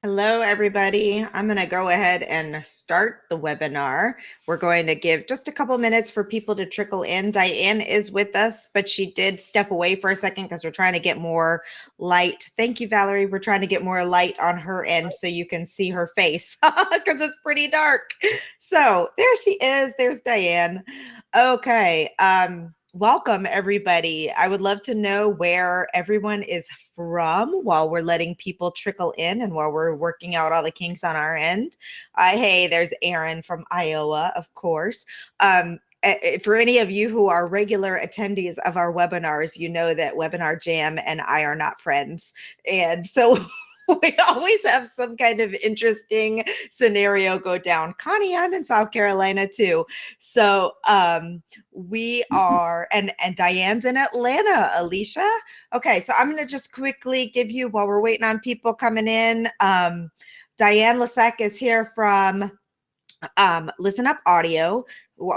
Hello, everybody. I'm going to go ahead and start the webinar. We're going to give just a couple minutes for people to trickle in. Diane is with us, but she did step away for a second because we're trying to get more light. Thank you, Valerie. We're trying to get more light on her end so you can see her face because it's pretty dark. So there she is. There's Diane. Okay. Welcome, everybody. I would love to know where everyone is from while we're letting people trickle in and while we're working out all the kinks on our end. Hey, there's Aaron from Iowa, of course. For any of you who are regular attendees of our webinars, you know that Webinar Jam and I are not friends. And so we always have some kind of interesting scenario go down. Connie, I'm in South Carolina too. So we are, and Diane's in Atlanta, Alicia. Okay, so I'm going to just quickly give you, while we're waiting on people coming in, Diane Lasek is here from ListenUpAudio.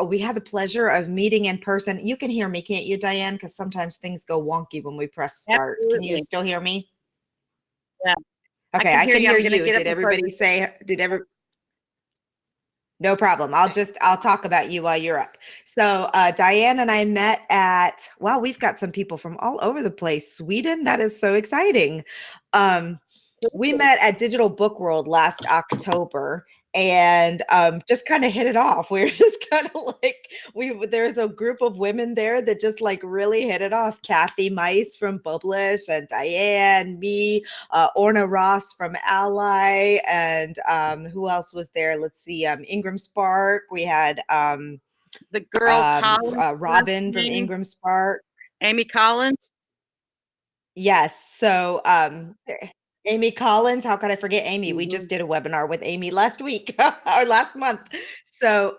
We had the pleasure of meeting in person. You can hear me, can't you, Diane? Because sometimes things go wonky when we press start. Absolutely. Can you still hear me? Yeah. Okay, I can hear you. Did everybody say, no problem. I'll talk about you while you're up. So Diane and I met at, wow, we've got some people from all over the place. Sweden, that is so exciting. We met at Digital Book World last October and just kind of hit it off. We were just kind of like, there's a group of women there that just like really hit it off. Kathy Mice from Publish and Diane, me, Orna Ross from Ally, and who else was there? Let's see, Ingram Spark. We had the girl Robin from Ingram Spark. Amy Collins. Yes. So Amy Collins, how could I forget Amy? We just did a webinar with Amy last week or last month. So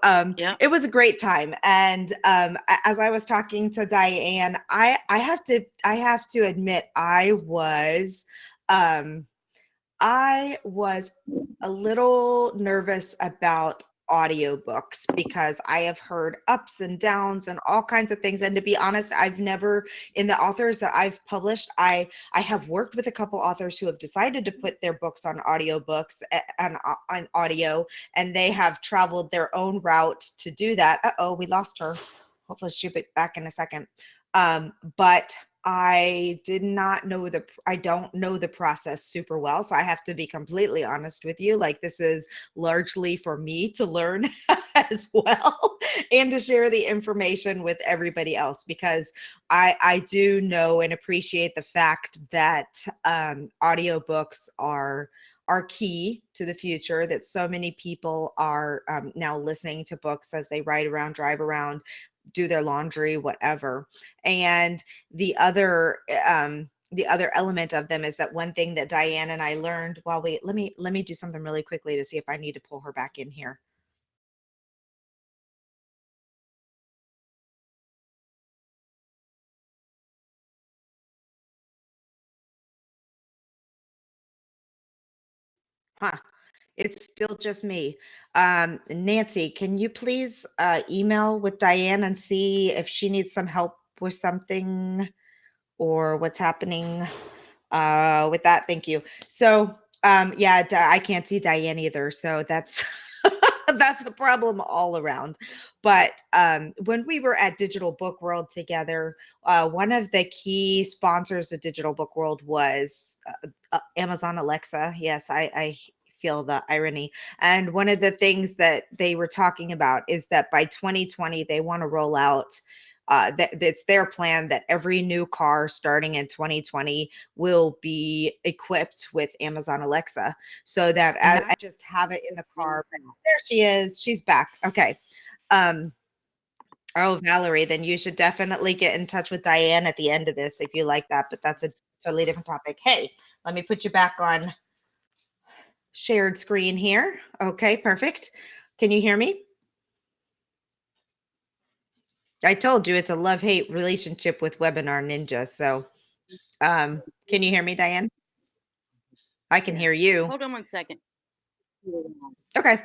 it was a great time. And as I was talking to Diane, I have to admit I was a little nervous about audiobooks because I have heard ups and downs and all kinds of things. And to be honest, I've never, in the authors that I've published, I have worked with a couple authors who have decided to put their books on audiobooks and on audio, and they have traveled their own route to do that. Uh-oh, we lost her. Hopefully she'll be back in a second. But I don't know the process super well. So I have to be completely honest with you. Like, this is largely for me to learn as well and to share the information with everybody else, because I do know and appreciate the fact that audiobooks are key to the future, that so many people are now listening to books as they ride around, drive around, do their laundry, whatever. And the other element of them is that one thing that Diane and I learned while let me do something really quickly to see if I need to pull her back in here. Huh. It's still just me. Nancy, can you please email with Diane and see if she needs some help with something or what's happening with that? Thank you. So yeah, I can't see Diane either. So that's that's a problem all around. But when we were at Digital Book World together, one of the key sponsors of Digital Book World was Amazon Alexa. Yes, I feel the irony. And one of the things that they were talking about is that by 2020, they want to roll out it's their plan that every new car starting in 2020 will be equipped with Amazon Alexa, so that I just have it in the car. There she is. She's back. Okay. Oh, Valerie, then you should definitely get in touch with Diane at the end of this if you like that, but that's a totally different topic. Hey, let me put you back on shared screen here. Okay, perfect. Can you hear me? I told you it's a love-hate relationship with Webinar Ninja. So can you hear me, Diane? I can hear you. Hold on one second. Okay.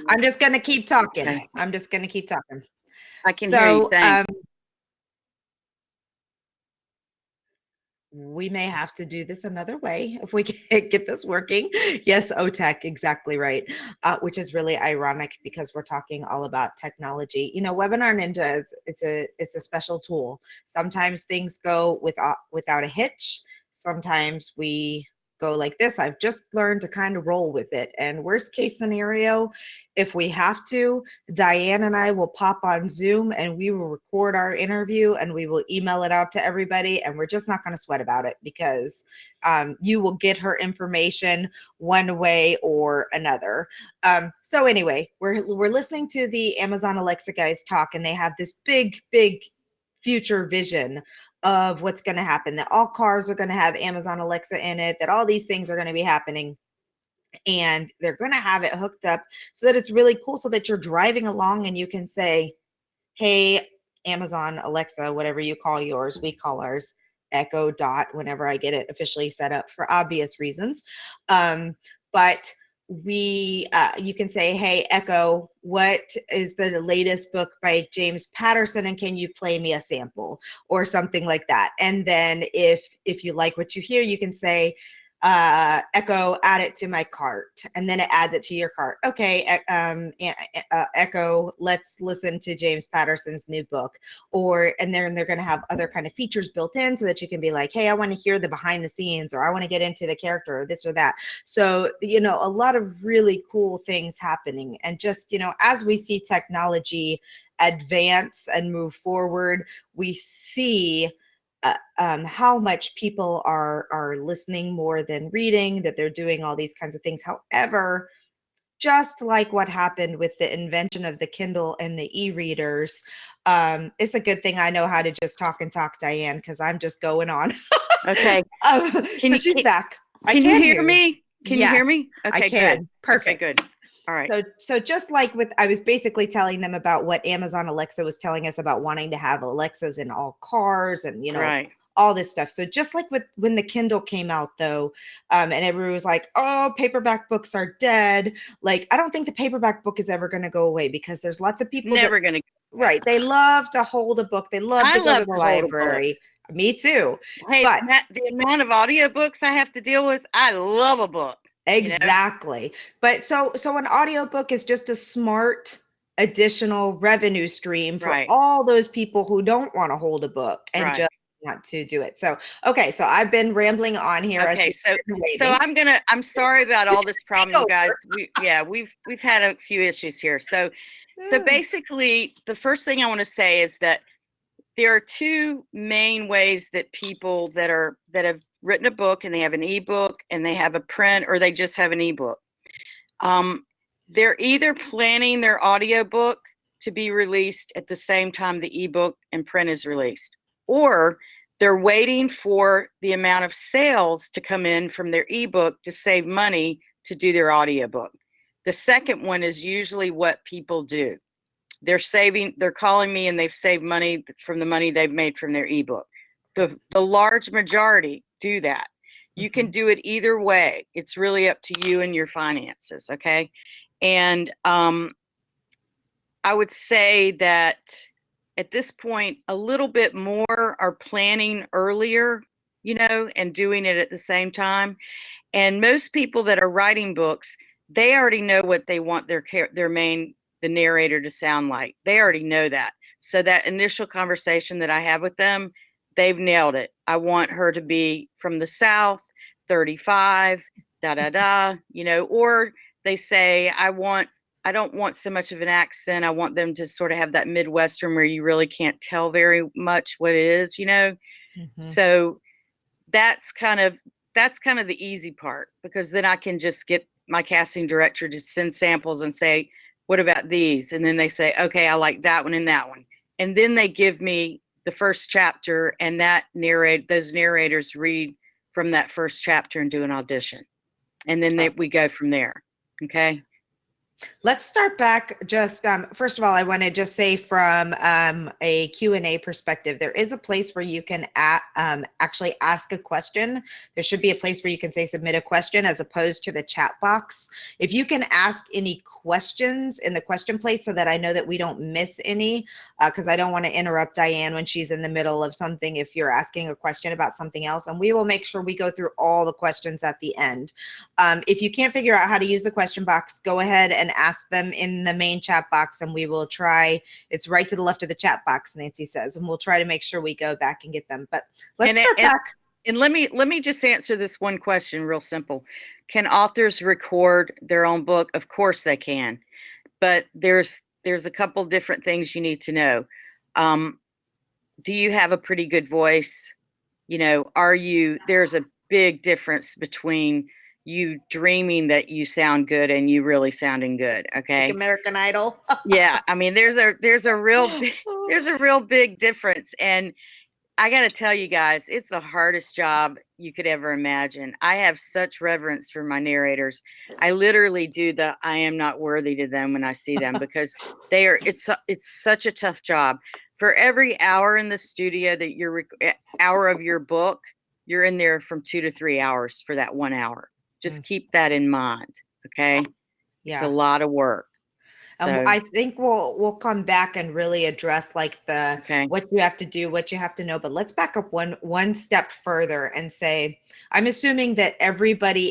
I'm just going to keep talking. Okay. I'm just going to keep talking. I can hear you. Thanks. we may have to do this another way if we can't get this working. Yes, OTech, exactly right. Which is really ironic because we're talking all about technology. You know, Webinar Ninja it's a special tool. Sometimes things go without a hitch. Sometimes we go like this. I've just learned to kind of roll with it. And worst case scenario, if we have to, Diane and I will pop on Zoom and we will record our interview and we will email it out to everybody. And we're just not going to sweat about it because you will get her information one way or another. So anyway, we're listening to the Amazon Alexa guys talk, and they have this big future vision of what's going to happen, that all cars are going to have Amazon Alexa in it, that all these things are going to be happening. And they're going to have it hooked up so that it's really cool, so that you're driving along and you can say, hey, Amazon Alexa, whatever you call yours, we call ours Echo Dot whenever I get it officially set up for obvious reasons. But you can say, hey, Echo, what is the latest book by James Patterson, and can you play me a sample or something like that? And then if you like what you hear, you can say, Echo, add it to my cart, and then it adds it to your cart. Okay, Echo, let's listen to James Patterson's new book. And then they're going to have other kind of features built in so that you can be like, hey, I want to hear the behind the scenes, or I want to get into the character, or this or that. So, you know, a lot of really cool things happening. And just, you know, as we see technology advance and move forward, we see how much people are listening more than reading, that they're doing all these kinds of things. However, just like what happened with the invention of the Kindle and the e-readers, it's a good thing I know how to just talk, Diane, because I'm just going on. Okay. So she's back. Can you hear me? Can you hear me? Okay, I can. good. Perfect. Okay, good. All right. So just like I was basically telling them about what Amazon Alexa was telling us about wanting to have Alexas in all cars, and, you know, right. all this stuff. So just like when the Kindle came out, though, and everyone was like, oh, paperback books are dead. Like, I don't think the paperback book is ever going to go away, because there's lots of people never going to. Right. They love to hold a book. They love to go to the library. Me too. Hey, but the amount of audiobooks I have to deal with, I love a book. Exactly. You know? But so an audiobook is just a smart additional revenue stream for all those people who don't want to hold a book and just want to do it. So, okay. So I've been rambling on here. Okay. So I'm sorry about all this problem, you guys. We've had a few issues here. So basically the first thing I want to say is that there are two main ways that people that have written a book, and they have an ebook, and they have a print, or they just have an ebook. They're either planning their audiobook to be released at the same time the ebook and print is released, or they're waiting for the amount of sales to come in from their ebook to save money to do their audiobook. The second one is usually what people do. They're calling me and they've saved money from the money they've made from their ebook. The large majority do that. You can do it either way. It's really up to you and your finances, okay? And I would say that at this point, a little bit more are planning earlier, you know, and doing it at the same time. And most people that are writing books, they already know what they want the narrator to sound like. They already know that. So that initial conversation that I have with them, they've nailed it. I want her to be from the South, 35, you know, or they say, I don't want so much of an accent. I want them to sort of have that Midwestern where you really can't tell very much what it is, you know? So that's kind of the easy part, because then I can just get my casting director to send samples and say, what about these? And then they say, okay, I like that one and that one. And then they give me the first chapter, and those narrators read from that first chapter and do an audition. And then we go from there. Okay. Let's start back just, first of all, I want to just say from a Q&A perspective, there is a place where you can actually ask a question. There should be a place where you can say submit a question as opposed to the chat box. If you can ask any questions in the question place so that I know that we don't miss any, because I don't want to interrupt Diane when she's in the middle of something if you're asking a question about something else, and we will make sure we go through all the questions at the end. If you can't figure out how to use the question box, go ahead and ask them in the main chat box, and we will try. It's right to the left of the chat box, Nancy says, and we'll try to make sure we go back and get them. But let's start back. And let me just answer this one question real simple. Can authors record their own book? Of course they can, but there's a couple different things you need to know. Do you have a pretty good voice? You know, there's a big difference between you dreaming that you sound good and you really sounding good. Okay. Like American Idol. Yeah. I mean, there's a real big difference. And I got to tell you guys, it's the hardest job you could ever imagine. I have such reverence for my narrators. I literally do I am not worthy to them when I see them, because it's such a tough job. For every hour in the studio that hour of your book, you're in there from 2 to 3 hours for that 1 hour. Just keep that in mind. Okay. Yeah. It's a lot of work. So I think we'll come back and really address like what you have to do, what you have to know. But let's back up one step further and say, I'm assuming that everybody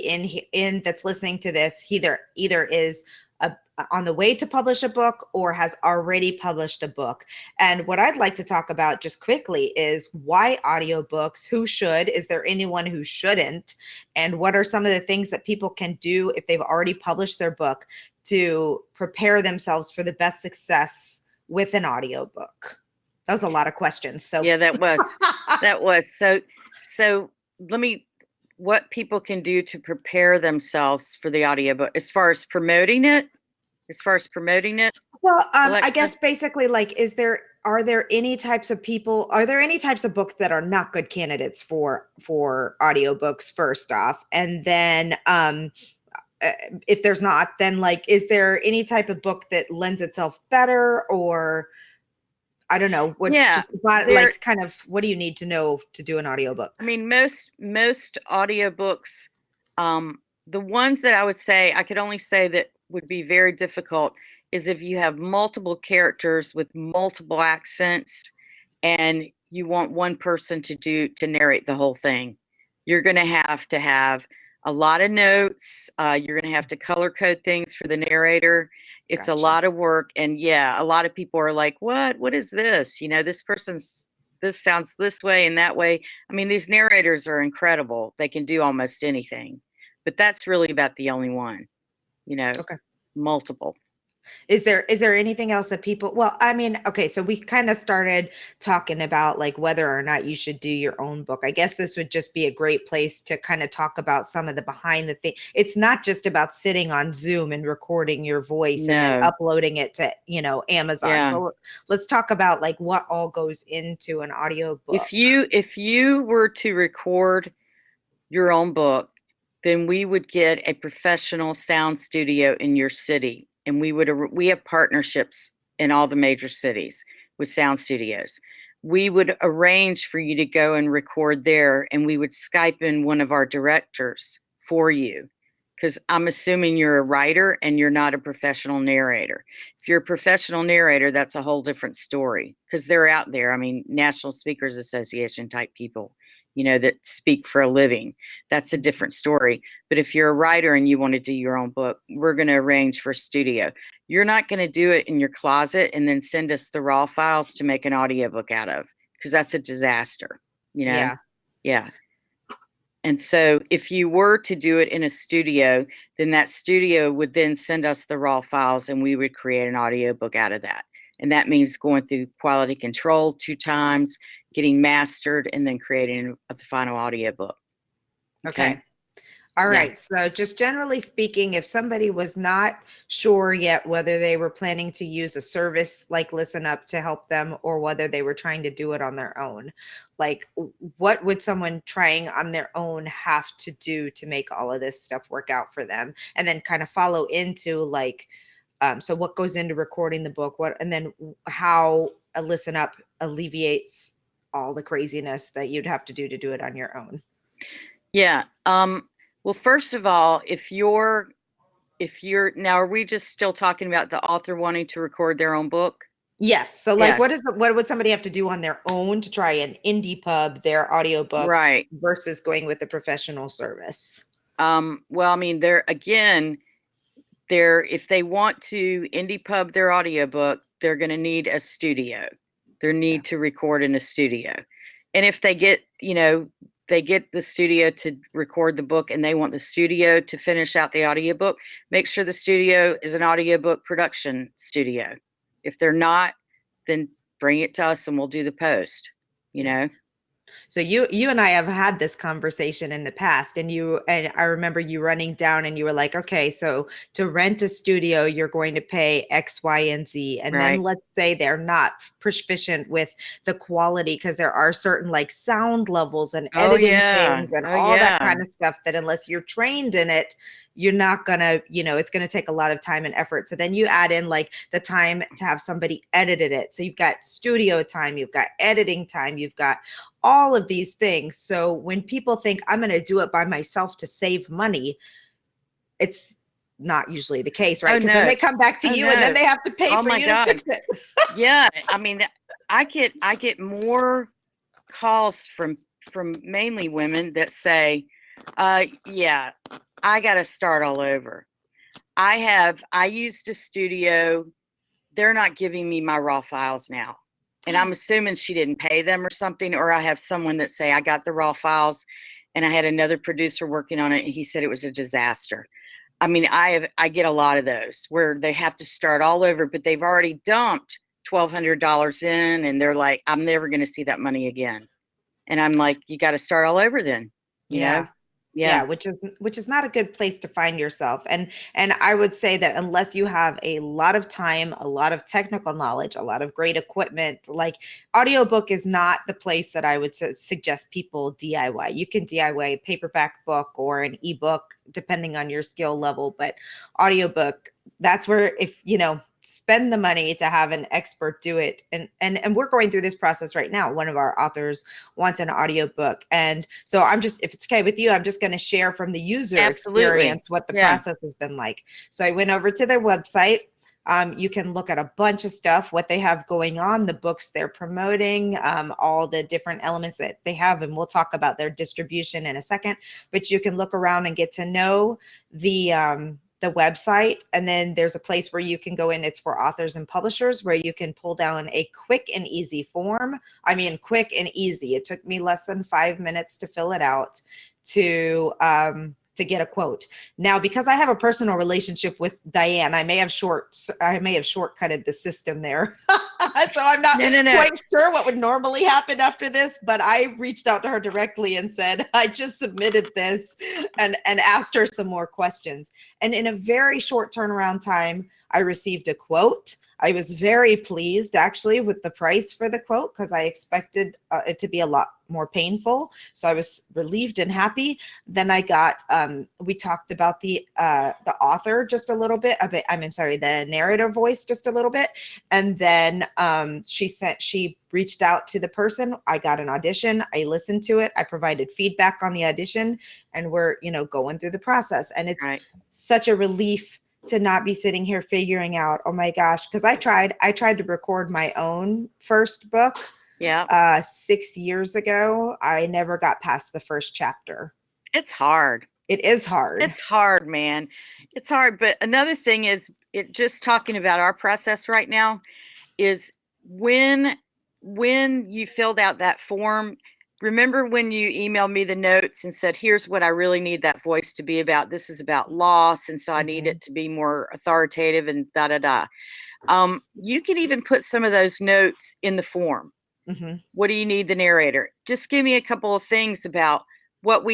in that's listening to this either is on the way to publish a book or has already published a book. And what I'd like to talk about just quickly is why audiobooks, who should, is there anyone who shouldn't? And what are some of the things that people can do if they've already published their book to prepare themselves for the best success with an audiobook? That was a lot of questions. So yeah, that was. So what people can do to prepare themselves for the audiobook as far as promoting it. Well, I guess basically, like, are there any types of books that are not good candidates for audiobooks, first off? And then if there's not, then like, is there any type of book that lends itself better, or I don't know, what kind of what do you need to know to do an audiobook? I mean, most audiobooks, the ones that I would say, I could only say that would be very difficult is if you have multiple characters with multiple accents and you want one person to narrate the whole thing. You're going to have a lot of notes. You're going to have to color code things for the narrator. It's a lot of work. And yeah, a lot of people are like, what is this? You know, this sounds this way and that way. I mean, these narrators are incredible. They can do almost anything, but that's really about the only one, you know. Okay. Multiple. Is there anything else that people, well, I mean, okay, so we kind of started talking about like whether or not you should do your own book. I guess this would just be a great place to kind of talk about some of the behind the thing. It's not just about sitting on Zoom and recording your voice and then uploading it to, Amazon. Yeah. So let's talk about like what all goes into an audiobook. If you were to record your own book, then we would get a professional sound studio in your city. And we have partnerships in all the major cities with sound studios. We would arrange for you to go and record there, and we would Skype in one of our directors for you. Because I'm assuming you're a writer and you're not a professional narrator. If you're a professional narrator, that's a whole different story, because they're out there. I mean, National Speakers Association type people, that speak for a living. That's a different story. But if you're a writer and you want to do your own book, we're going to arrange for a studio. You're not going to do it in your closet and then send us the raw files to make an audiobook out of, because that's a disaster, Yeah. Yeah. And so if you were to do it in a studio, then that studio would then send us the raw files and we would create an audiobook out of that. And that means going through quality control 2 times, getting mastered, and then creating the final audiobook. Okay. All right. So just generally speaking, if somebody was not sure yet whether they were planning to use a service like Listen Up to help them or whether they were trying to do it on their own, like what would someone trying on their own have to do to make all of this stuff work out for them? And then kind of follow into like, So what goes into recording the book, and then how a Listen Up alleviates all the craziness that you'd have to do it on your own. Yeah. Well, first of all, if you're now, are we just still talking about the author wanting to record their own book? Yes. So like, Yes. what would somebody have to do on their own to try an indie pub their audiobook, Right. versus going with a professional service? Well, I mean, if they want to indie pub their audiobook, they're going to need a studio. They need to record in a studio. And if they get, they get the studio to record the book and they want the studio to finish out the audiobook, make sure the studio is an audiobook production studio. If they're not, then bring it to us and we'll do the post, you know? So you and I have had this conversation in the past, and I remember you running down and you were like, okay, so to rent a studio, you're going to pay X, Y, and Z. And Right. then let's say they're not proficient with the quality, because there are certain like sound levels and editing things and all that kind of stuff that unless you're trained in it, you're not gonna, it's gonna take a lot of time and effort. So then you add in like the time to have somebody edited it. So you've got studio time, you've got editing time, you've got all of these things. So when people think I'm going to do it by myself to save money, it's not usually the case, right? Because then they come back to you and then they have to pay for you to fix it. Yeah. I mean, I get more calls from mainly women that say, yeah, I got to start all over. I used a studio. They're not giving me my raw files now. And I'm assuming she didn't pay them or something, or I have someone that say I got the raw files and I had another producer working on it and he said it was a disaster. I mean, I get a lot of those where they have to start all over, but they've already dumped $1,200 in and they're like, I'm never going to see that money again. And I'm like, you got to start all over then, you know? Yeah, which is not a good place to find yourself. And I would say that unless you have a lot of time, a lot of technical knowledge, a lot of great equipment, like audiobook is not the place that I would suggest people DIY. You can DIY a paperback book or an ebook depending on your skill level, but audiobook, that's where, if spend the money to have an expert do it. And we're going through this process right now. One of our authors wants an audiobook. And so if it's okay with you, I'm just going to share from the user experience what the process has been like. So I went over to their website. You can look at a bunch of stuff, what they have going on, the books they're promoting, all the different elements that they have. And we'll talk about their distribution in a second, but you can look around and get to know the website. And then there's a place where you can go in. It's for authors and publishers, where you can pull down a quick and easy form. I mean, quick and easy. It took me less than 5 minutes to fill it out to get a quote. Now, because I have a personal relationship with Diane, I may have shortcutted the system there. So I'm not quite sure what would normally happen after this, but I reached out to her directly and said, I just submitted this, and asked her some more questions. And in a very short turnaround time, I received a quote. I was very pleased actually with the price for the quote, because I expected it to be a lot more painful. So I was relieved and happy. Then I got, we talked about the author just a little bit, the narrator voice just a little bit. And then she reached out to the person. I got an audition. I listened to it. I provided feedback on the audition, and we're, going through the process. And it's such a relief to not be sitting here figuring out, oh my gosh, because I tried to record my own first book 6 years ago. I never got past the first chapter. It's hard. It is hard. It's hard, man. It's hard. But another thing is, just talking about our process right now is when you filled out that form, remember when you emailed me the notes and said, here's what I really need that voice to be about. This is about loss. And so I need it to be more authoritative and you can even put some of those notes in the form. What do you need the narrator? Just give me a couple of things about what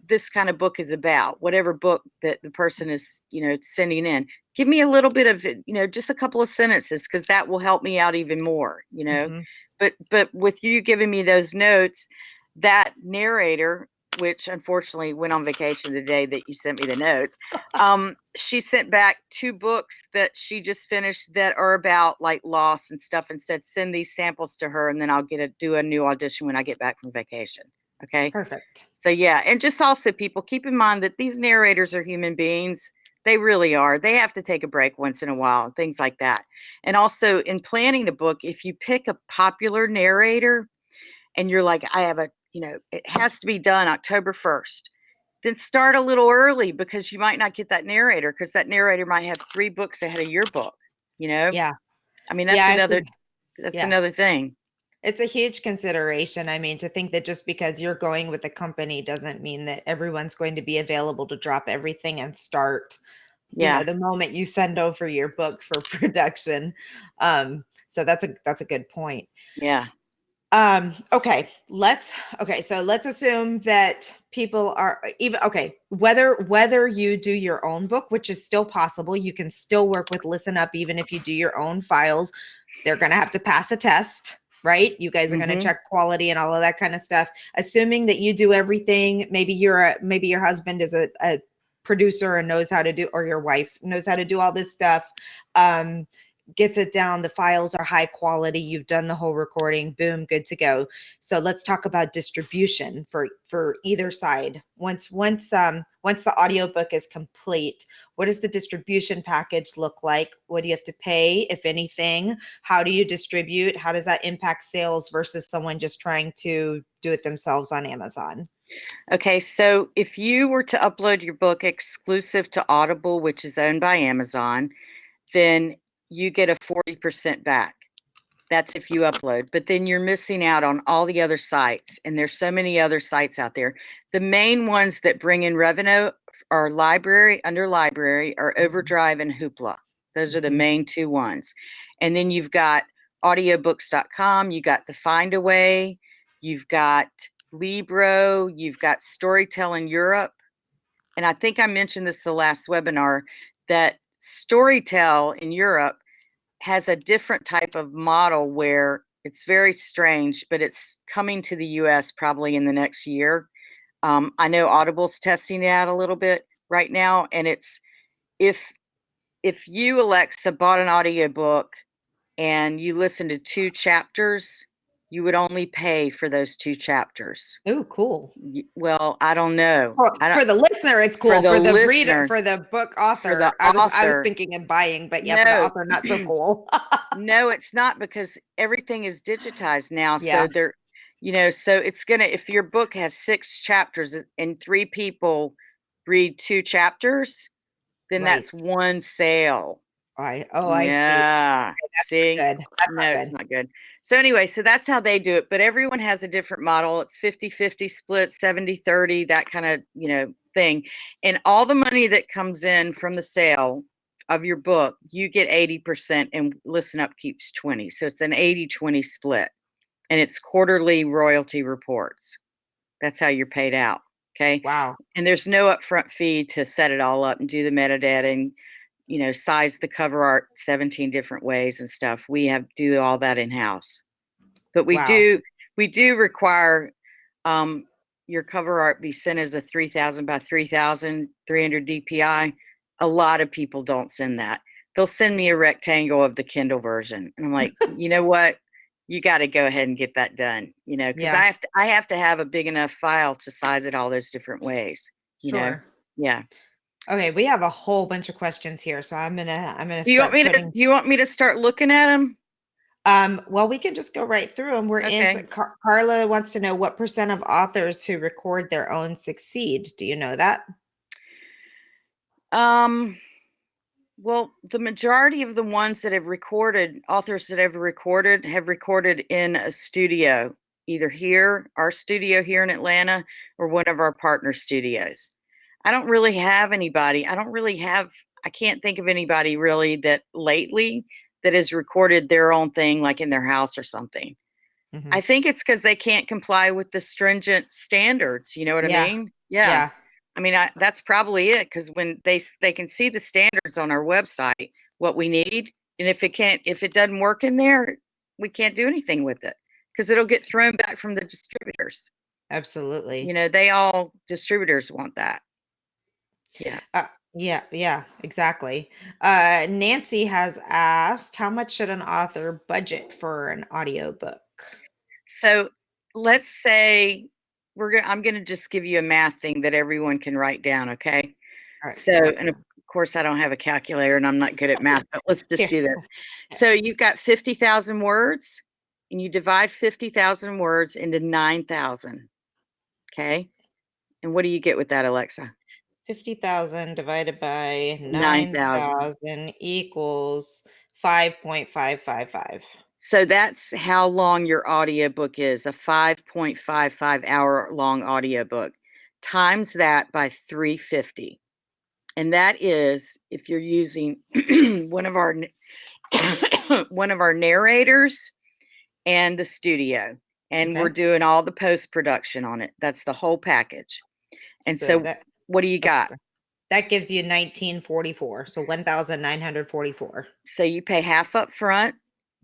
this kind of book is about, whatever book that the person is, sending in. Give me a little bit of, just a couple of sentences, because that will help me out even more, But with you giving me those notes, that narrator which unfortunately went on vacation the day that you sent me the notes. She sent back 2 books that she just finished that are about like loss and stuff, and said, send these samples to her, and then I'll do a new audition when I get back from vacation. Okay. Perfect. So yeah, and just also people keep in mind that these narrators are human beings. They really are. They have to take a break once in a while, things like that. And also in planning a book, if you pick a popular narrator and you're like, I have it has to be done October 1st, then start a little early, because you might not get that narrator, because that narrator might have 3 books ahead of your book, Yeah. I mean, Yeah. that's Yeah. another thing. It's a huge consideration. I mean, to think that just because you're going with a company doesn't mean that everyone's going to be available to drop everything and start, Yeah. the moment you send over your book for production. So that's a good point. Yeah. Okay, so let's assume that people are even whether you do your own book, which is still possible. You can still work with Listen Up even if you do your own files. They're going to have to pass a test, right? You guys are going to check quality and all of that kind of stuff. Assuming that you do everything, maybe your husband is a producer and knows how to do, or your wife knows how to do all this stuff. Gets it down, the files are high quality, you've done the whole recording, boom, good to go. So let's talk about distribution for either side. Once the audiobook is complete, what does the distribution package look like? What do you have to pay, if anything? How do you distribute? How does that impact sales versus someone just trying to do it themselves on Amazon? Okay, so if you were to upload your book exclusive to Audible, which is owned by Amazon, then you get a 40% back. That's if you upload, but then you're missing out on all the other sites, and there's so many other sites out there. The main ones that bring in revenue are under library, are Overdrive and Hoopla. Those are the main 2 ones. And then you've got audiobooks.com, you got the Findaway, you've got Libro, you've got Storytel in Europe. And I think I mentioned this the last webinar, that Storytel in Europe has a different type of model where it's very strange, but it's coming to the US probably in the next year. I know Audible's testing it out a little bit right now, and it's if you, Alexa, bought an audiobook and you listen to 2 chapters, you would only pay for those 2 chapters. Oh, cool. Well, I don't know. For the listener, it's cool. For the reader, listener, for the book for the author, I was author, thinking of buying, but yeah, for the no. author, not so cool. No, it's not, because everything is digitized now. Yeah. So so it's gonna, if your book has 6 chapters and 3 people read 2 chapters, then Right. that's 1 sale. I see. Yeah. Okay, that's See? not good. That's No, not it's good. not good. So anyway, so that's how they do it, but everyone has a different model. It's 50-50 split, 70-30, that kind of, thing. And all the money that comes in from the sale of your book, you get 80%, and Listen Up keeps 20. So it's an 80-20 split. And it's quarterly royalty reports. That's how you're paid out. Okay. Wow. And there's no upfront fee to set it all up and do the metadata and size the cover art 17 different ways and stuff. We have do all that in-house. But we Wow. do require your cover art be sent as a 3000 by 3000 300 DPI. A lot of people don't send that. They'll send me a rectangle of the Kindle version, and I'm like, you know what? You got to go ahead and get that done. Because Yeah. I have to have a big enough file to size it all those different ways. Sure. Yeah. Okay, we have a whole bunch of questions here, so I'm gonna Do you want start me to? putting. Do you want me to start looking at them? Well, we can just go right through them. We're in. Okay. Carla wants to know what percent of authors who record their own succeed. Do you know that? Well, the majority of the ones that have recorded, authors that have recorded in a studio, either here, our studio here in Atlanta, or one of our partner studios. I don't really have anybody. I can't think of anybody really that lately that has recorded their own thing, like in their house or something. I think it's because they can't comply with the stringent standards. You know what I Yeah. mean? Yeah. Yeah. I mean, that's probably it, because when they can see the standards on our website, what we need, and if it doesn't work in there, we can't do anything with it, because it'll get thrown back from the distributors. Absolutely. They all distributors want that. Yeah. Yeah, exactly. Nancy has asked, how much should an author budget for an audiobook? So let's say I'm gonna just give you a math thing that everyone can write down, okay? All right. So, and of course I don't have a calculator and I'm not good at math, but let's just Here. do this. So you've got 50,000 words and you divide 50,000 words into 9,000. Okay. And what do you get with that, Alexa? 50,000 divided by 9,000. 9,000 equals 5.555. So that's how long your audiobook is, a 5.55 hour long audiobook. Times that by 350. And that is if you're using one of our one of our narrators and the studio, and we're Okay. doing all the post-production on it. That's the whole package. And So so what do you got? that gives you 1944. So 1,944. So you pay half up front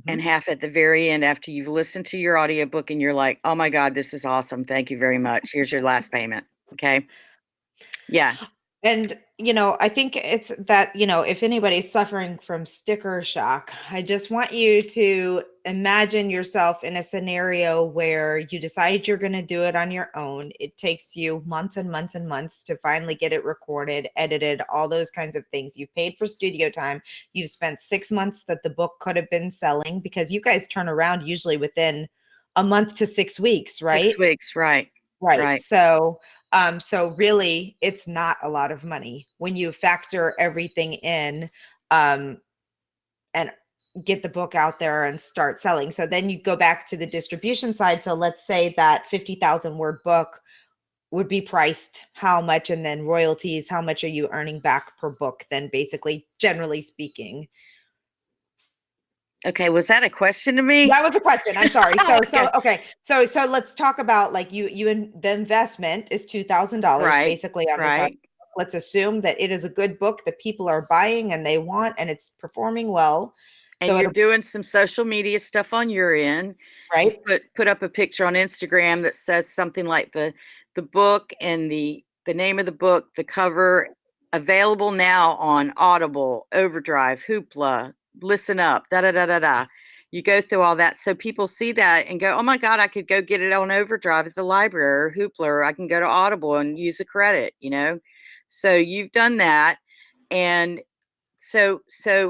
and Mhm. half at the very end after you've listened to your audiobook and you're like, oh my God, this is awesome. Thank you very much. Here's your last payment. Okay. Yeah. And, I think it's that, if anybody's suffering from sticker shock, I just want you to imagine yourself in a scenario where you decide you're going to do it on your own. It takes you months and months and months to finally get it recorded, edited, all those kinds of things. You've paid for studio time. You've spent 6 months that the book could have been selling, because you guys turn around usually within a month to 6 weeks, right? 6 weeks. Right. Right. Right. So really it's not a lot of money when you factor everything in, and get the book out there and start selling. So then you go back to the distribution side. So let's say that 50,000 word book would be priced how much, and then royalties, how much are you earning back per book then, basically, generally speaking? Okay. Was that a question to me? That was a question. I'm sorry. So Okay. okay. So let's talk about, like, the investment is $2,000 Right. basically on this. Right. Let's assume that it is a good book that people are buying and they want, and it's performing well. And So you're it'll doing some social media stuff on your end. You've right. put up a picture on Instagram that says something like the book and the name of the book, the cover, available now on Audible, Overdrive, Hoopla, Listen Up, da da da da da. You go through all that so people see that and go, oh my God, I could go get it on Overdrive at the library or Hoopla, or I can go to Audible and use a credit. So you've done that. And so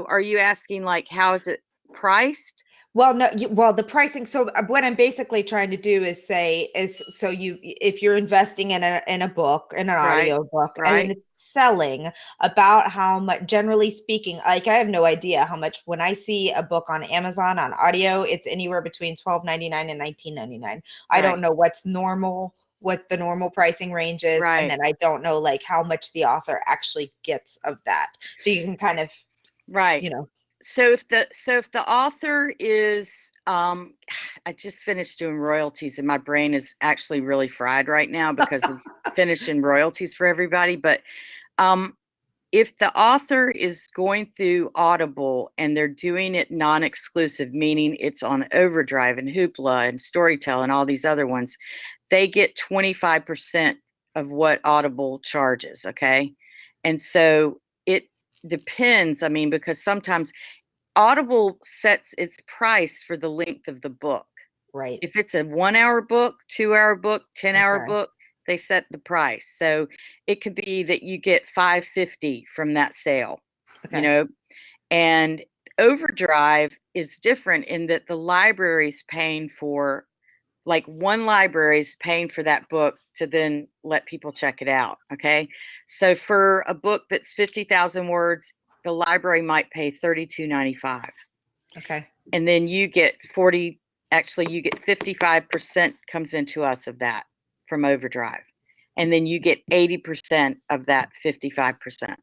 are you asking, like, how is it priced? Well, no, the pricing. So what I'm basically trying to do is say is, so if you're investing in a book, in an Right. audio book, and then Right. it's selling, about how much, generally speaking, like, I have no idea how much. When I see a book on Amazon on audio, it's anywhere between $12.99 and $19.99. I don't Right. know what the normal pricing range is, and Right. then I don't know, like, how much the author actually gets of that. So you can kind of, Right. you know, So if the author is I just finished doing royalties and my brain is actually really fried right now because of finishing royalties for everybody. But um if the author is going through Audible and they're doing it non-exclusive, meaning it's on Overdrive and Hoopla and Storytel and all these other ones, they get 25% of what Audible charges. Okay. And so it depends. I mean, because sometimes Audible sets its price for the length of the book. right. If it's a 1 hour book, 2 hour book, 10 hour Okay. book, they set the price. So it could be that you get 550 from that sale, you Okay. know, and Overdrive is different in that the library's paying for, like, one library is paying for that book to then let people check it out. Okay. So for a book that's 50,000 words, the library might pay $32.95. Okay. And then you get 40, actually, you get 55% comes into us of that from Overdrive. And then you get 80% of that 55%.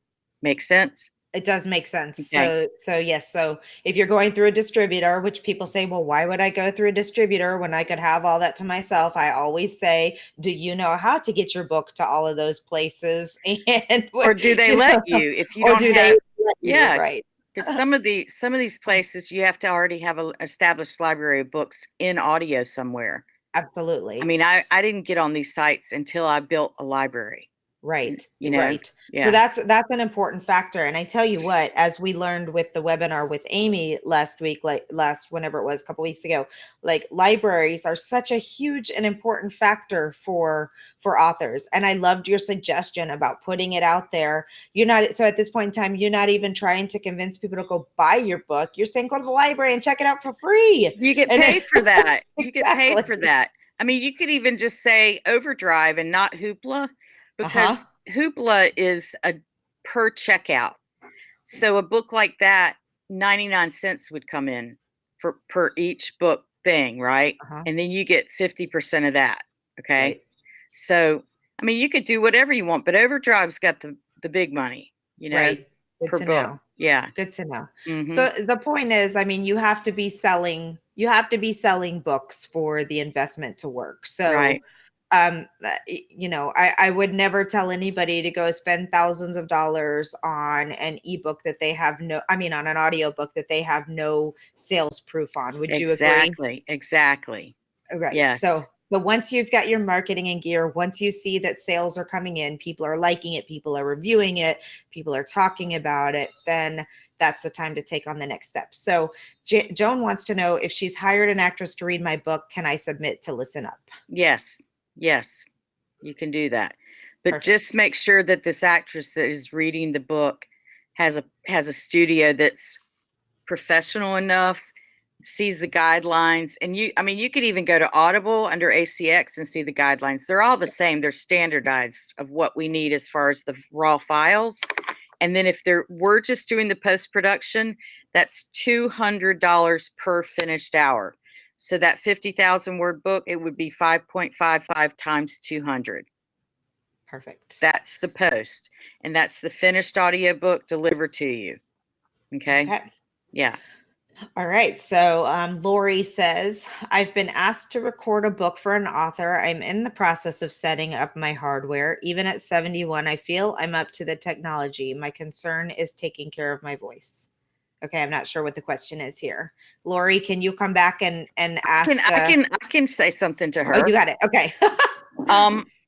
Make sense? It does make sense. Okay. So yes. So if you're going through a distributor, which people say, well, why would I go through a distributor when I could have all that to myself? I always say, do you know how to get your book to all of those places? And Or do they you let know, you if you or don't do they have, let you? yeah, Right. because some of these places you have to already have an established library of books in audio somewhere. Absolutely. I mean, I didn't get on these sites until I built a library. Right. You know, Right. So yeah, that's an important factor. And I tell you what, as we learned with the webinar with Amy last week, whenever it was, a couple weeks ago, like libraries are such a huge and important factor for authors. And I loved your suggestion about putting it out there. You're not, so at this point in time, you're not even trying to convince people to go buy your book. You're saying go to the library and check it out for free. you get And paid for that. You get paid for exactly. that. I mean, you could even just say Overdrive and not Hoopla, Uh-huh. because Hoopla is a per checkout. So a book like that, 99 cents would come in for per each book thing, right? Uh-huh. And then you get 50% of that. Okay. Right. So, I mean, you could do whatever you want, but Overdrive's got the big money, Right. Good per to book. know. Yeah. Good to know. Mm-hmm. So the point is, I mean, you have to be selling books for the investment to work. So, Right. I would never tell anybody to go spend thousands of dollars on an ebook that they have on an audiobook that they have no sales proof on. Would you agree? Exactly. Right. Yes. So once you've got your marketing in gear, once you see that sales are coming in, people are liking it, people are reviewing it, people are talking about it, then that's the time to take on the next step. So Joan wants to know, if she's hired an actress to read my book, can I submit to Listen Up? Yes. Yes. You can do that. But Perfect. just make sure that this actress that is reading the book has a studio that's professional enough, sees the guidelines. And you could even go to Audible under ACX and see the guidelines. They're all the same. They're standardized of what we need as far as the raw files. And then if we're just doing the post-production, that's $200 per finished hour. So that 50,000 word book, it would be 5.55 times 200. Perfect. That's the post. And that's the finished audiobook delivered to you. Okay. Yeah. All right. So Lori says, I've been asked to record a book for an author. I'm in the process of setting up my hardware. Even at 71, I feel I'm up to the technology. My concern is taking care of my voice. Okay, I'm not sure what the question is here. Lori, can you come back and ask? I can say something to her. Oh, you got it. Okay.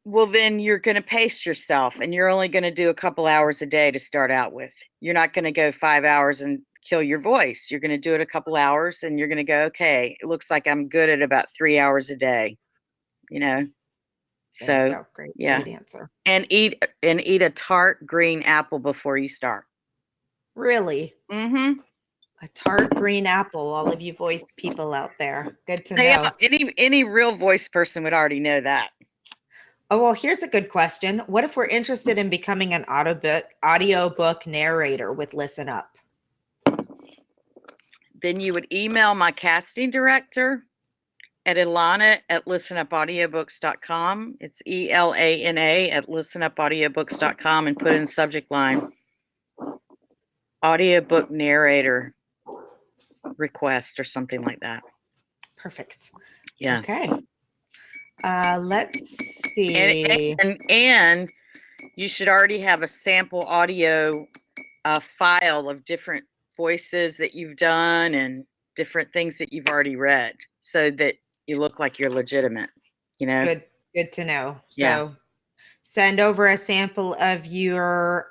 Well, then you're going to pace yourself, and you're only going to do a couple hours a day to start out with. You're not going to go 5 hours and kill your voice. You're going to do it a couple hours, and you're going to go, okay, it looks like I'm good at about 3 hours a day, There you go. Great answer. And eat a tart green apple before you start. Really? Mm-hmm. A tart green apple, all of you voice people out there. Good to know. Yeah, any real voice person would already know that. Oh, well, here's a good question. What if we're interested in becoming an audiobook narrator with Listen Up? Then you would email my casting director at Ilana@listenupaudiobooks.com. It's ELANA at listenupaudiobooks.com, and put in subject line audiobook narrator request or something like that. Perfect. Yeah. Okay. Let's see. And you should already have a sample audio file of different voices that you've done and different things that you've already read, so that you look like you're legitimate. Good to know. Yeah. So send over a sample of your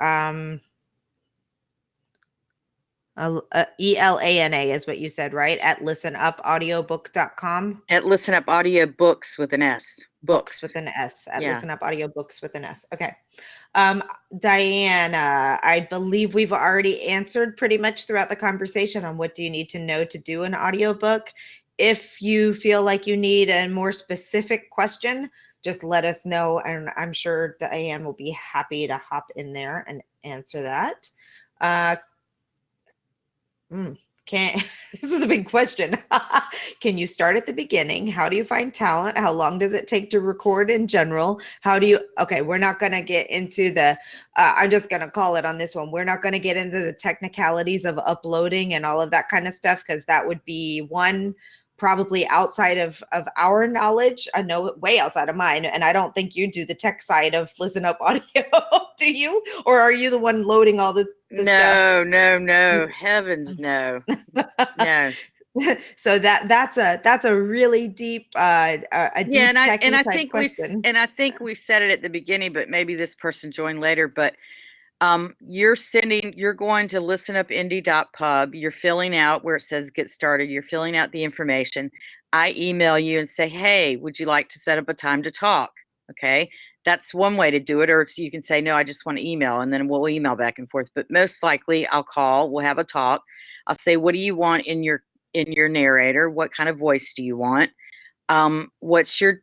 ELANA is what you said, right? At listenupaudiobook.com. At Listen Up Audiobooks with an S. Books with an S. At Yeah. Listen Up Audiobooks with an S. Okay. Diane, I believe we've already answered pretty much throughout the conversation on what do you need to know to do an audiobook. If you feel like you need a more specific question, just let us know, and I'm sure Diane will be happy to hop in there and answer that. This is a big question. Can you start at the beginning? How do you find talent? How long does it take to record in general? Okay, we're not going to get into I'm just going to call it on this one. We're not going to get into the technicalities of uploading and all of that kind of stuff, because that would be probably outside of our knowledge. I know way outside of mine. And I don't think you do the tech side of Listen Up Audio, do you? Or are you the one loading all the stuff? No. Heavens, no. No. So that's a really deep a Yeah, deep and techie I type think question. we said it at the beginning, but maybe this person joined later. But you're going to listenupindie.pub. You're filling out where it says get started. You're filling out the information. I email you and say, hey, would you like to set up a time to talk? Okay. That's one way to do it. Or so you can say, no, I just want to email, and then we'll email back and forth. But most likely I'll call, we'll have a talk. I'll say, what do you want in your narrator? What kind of voice do you want? What's your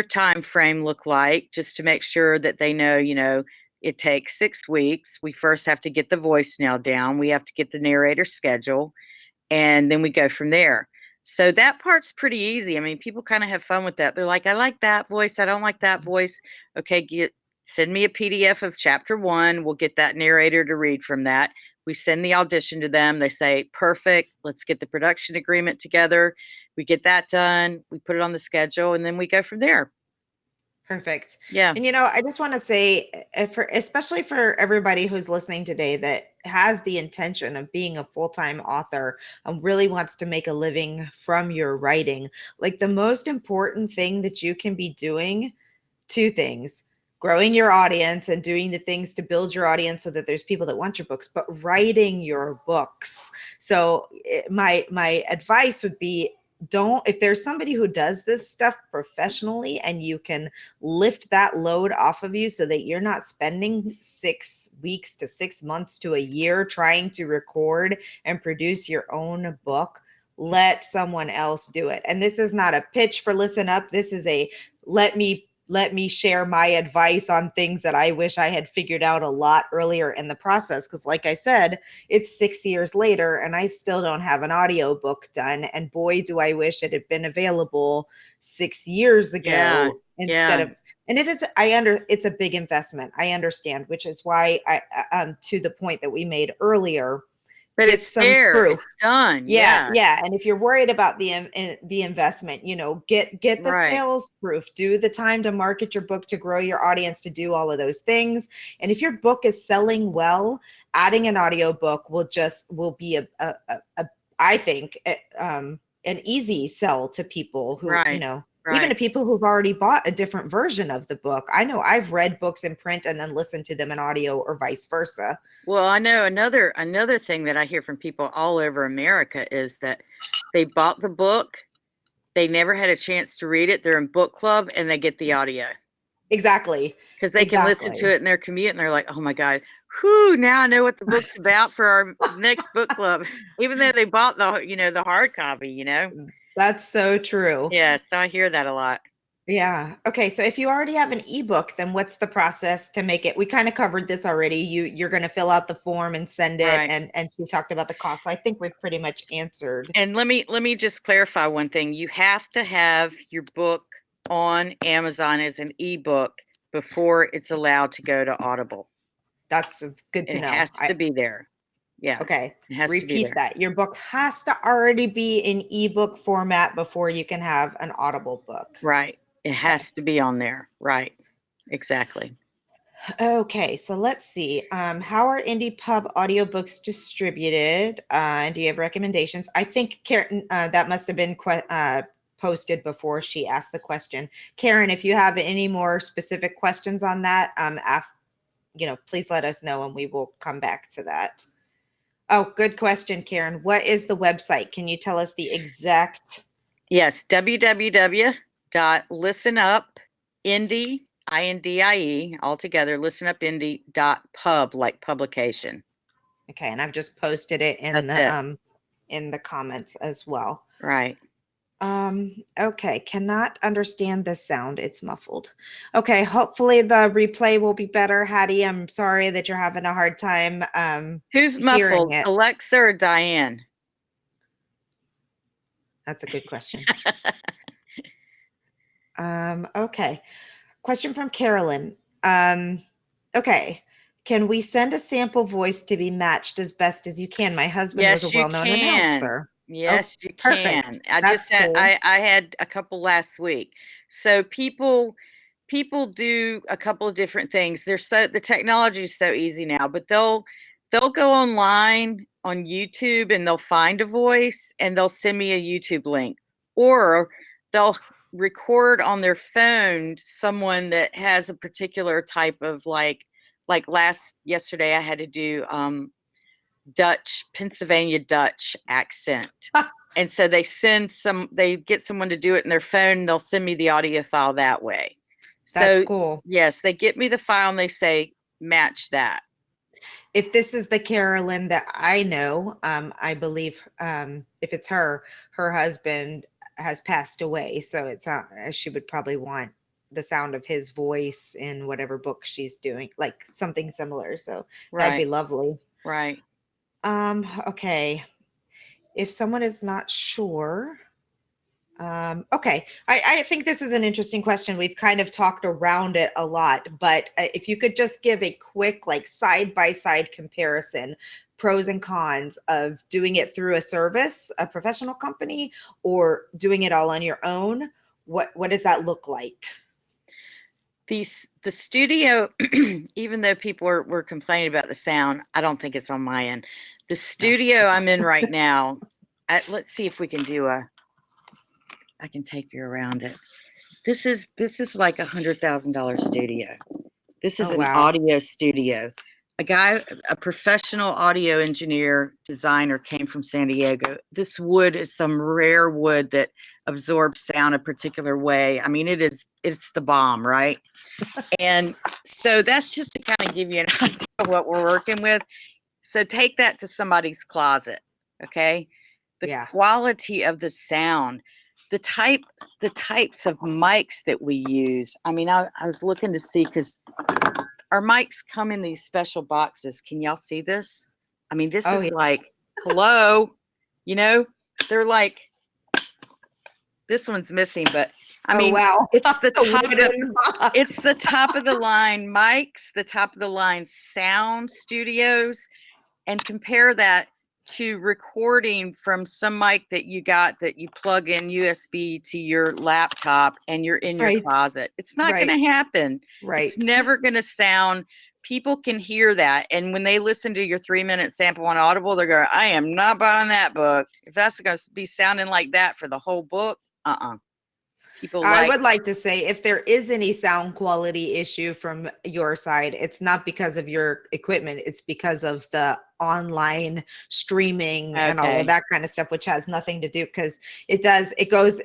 time frame look like, just to make sure that they know, it takes 6 weeks. We first have to get the voice nailed down. We have to get the narrator schedule, and then we go from there. So that part's pretty easy. I mean, people kind of have fun with that. They're like, I like that voice. I don't like that voice. Okay, send me a PDF of chapter 1. We'll get that narrator to read from that. We send the audition to them. They say, perfect. Let's get the production agreement together. We get that done. We put it on the schedule, and then we go from there. Perfect. Yeah. And I just want to say, especially for everybody who's listening today that has the intention of being a full-time author and really wants to make a living from your writing, like the most important thing that you can be doing, two things: growing your audience and doing the things to build your audience so that there's people that want your books, but writing your books. So my advice would be, if there's somebody who does this stuff professionally and you can lift that load off of you so that you're not spending 6 weeks to 6 months to a year trying to record and produce your own book, let someone else do it. And this is not a pitch for Listen Up. This is a let me share my advice on things that I wish I had figured out a lot earlier in the process. Because like I said, it's 6 years later and I still don't have an audiobook done. And boy, do I wish it had been available 6 years ago instead of, and it's a big investment. I understand, which is why to the point that we made earlier, But it's there. It's done. Yeah. And if you're worried about the investment, get the Right. sales proof, do the time to market your book, to grow your audience, to do all of those things. And if your book is selling well, adding an audiobook will be I think an easy sell to people who, Right. even to people who've already bought a different version of the book. I know I've read books in print and then listened to them in audio, or vice versa. Well, I know another thing that I hear from people all over America is that they bought the book, they never had a chance to read it. They're in book club and they get the audio. Exactly. Because they can listen to it in their commute and they're like, oh my God, whoo, now I know what the book's about for our next book club. Even though they bought the hard copy, That's so true. Yeah, so I hear that a lot. Yeah. Okay. So if you already have an ebook, then what's the process to make it? We kind of covered this already. You're going to fill out the form and send it, Right. and we talked about the cost. So I think we've pretty much answered. And let me just clarify one thing. You have to have your book on Amazon as an ebook before it's allowed to go to Audible. That's good to It know. has to be there. Yeah. Okay. It has to be Repeat there. that. Your book has to already be in ebook format before you can have an Audible book. Right. It has to be on there. Right. Exactly. Okay, so let's see. How are indie pub audiobooks distributed? Do you have recommendations? I think Karen, that must have been posted before she asked the question. Karen, if you have any more specific questions on that, please let us know and we will come back to that. Oh, good question, Karen. What is the website? Can you tell us the exact? Yes, www.listenupindie, INDIE, altogether, listenupindie.pub, like publication. Okay, and I've just posted it in the comments as well. Right. Okay, cannot understand the sound. It's muffled. Okay, hopefully the replay will be better. Hattie, I'm sorry that you're having a hard time Who's hearing muffled, it. Alexa or Diane? That's a good question. Okay. Question from Carolyn. Okay. Can we send a sample voice to be matched as best as you can? My husband was a well-known announcer. Yes, you Perfect. can. I That's just had cool. I had a couple last week. So people do a couple of different things. The technology is so easy now, but they'll go online on YouTube and they'll find a voice and they'll send me a YouTube link, or they'll record on their phone someone that has a particular type of like yesterday I had to do Pennsylvania Dutch accent. And so they get someone to do it in their phone and they'll send me the audio file that way. That's So cool. yes, they get me the file and they say, match that. If this is the Carolyn that I know, I believe if it's her husband has passed away. So it's she would probably want the sound of his voice in whatever book she's doing, like something similar. So that'd be lovely. Right. Okay. If someone is not sure, okay, I think this is an interesting question. We've kind of talked around it a lot, but if you could just give a quick, like, side-by-side comparison, pros and cons of doing it through a service, a professional company, or doing it all on your own, what does that look like? The studio, even though people were complaining about the sound, I don't think it's on my end. The studio I'm in right now, let's see if we can do I can take you around it. This is like $100,000 studio. This is an audio studio. A professional audio engineer, designer came from San Diego. This wood is some rare wood that absorbs sound a particular way. I mean, it's the bomb, right? And so that's just to kind of give you an idea of what we're working with. So take that to somebody's closet, okay? The quality of the sound, the types of mics that we use. I mean, I was looking to see, because our mics come in these special boxes. Can y'all see this? I mean, this is like, hello, they're like, this one's missing, but I mean, it's the top of the line mics, the top of the line sound studios, and compare that to recording from some mic that you got that you plug in USB to your laptop and you're in your closet. It's not going to happen. It's never going to sound. People can hear that. And when they listen to your 3-minute sample on Audible, they're going, I am not buying that book. If that's going to be sounding like that for the whole book, I would like to say, if there is any sound quality issue from your side, it's not because of your equipment. It's because of the online streaming and all of that kind of stuff, which has nothing to do, because it goes,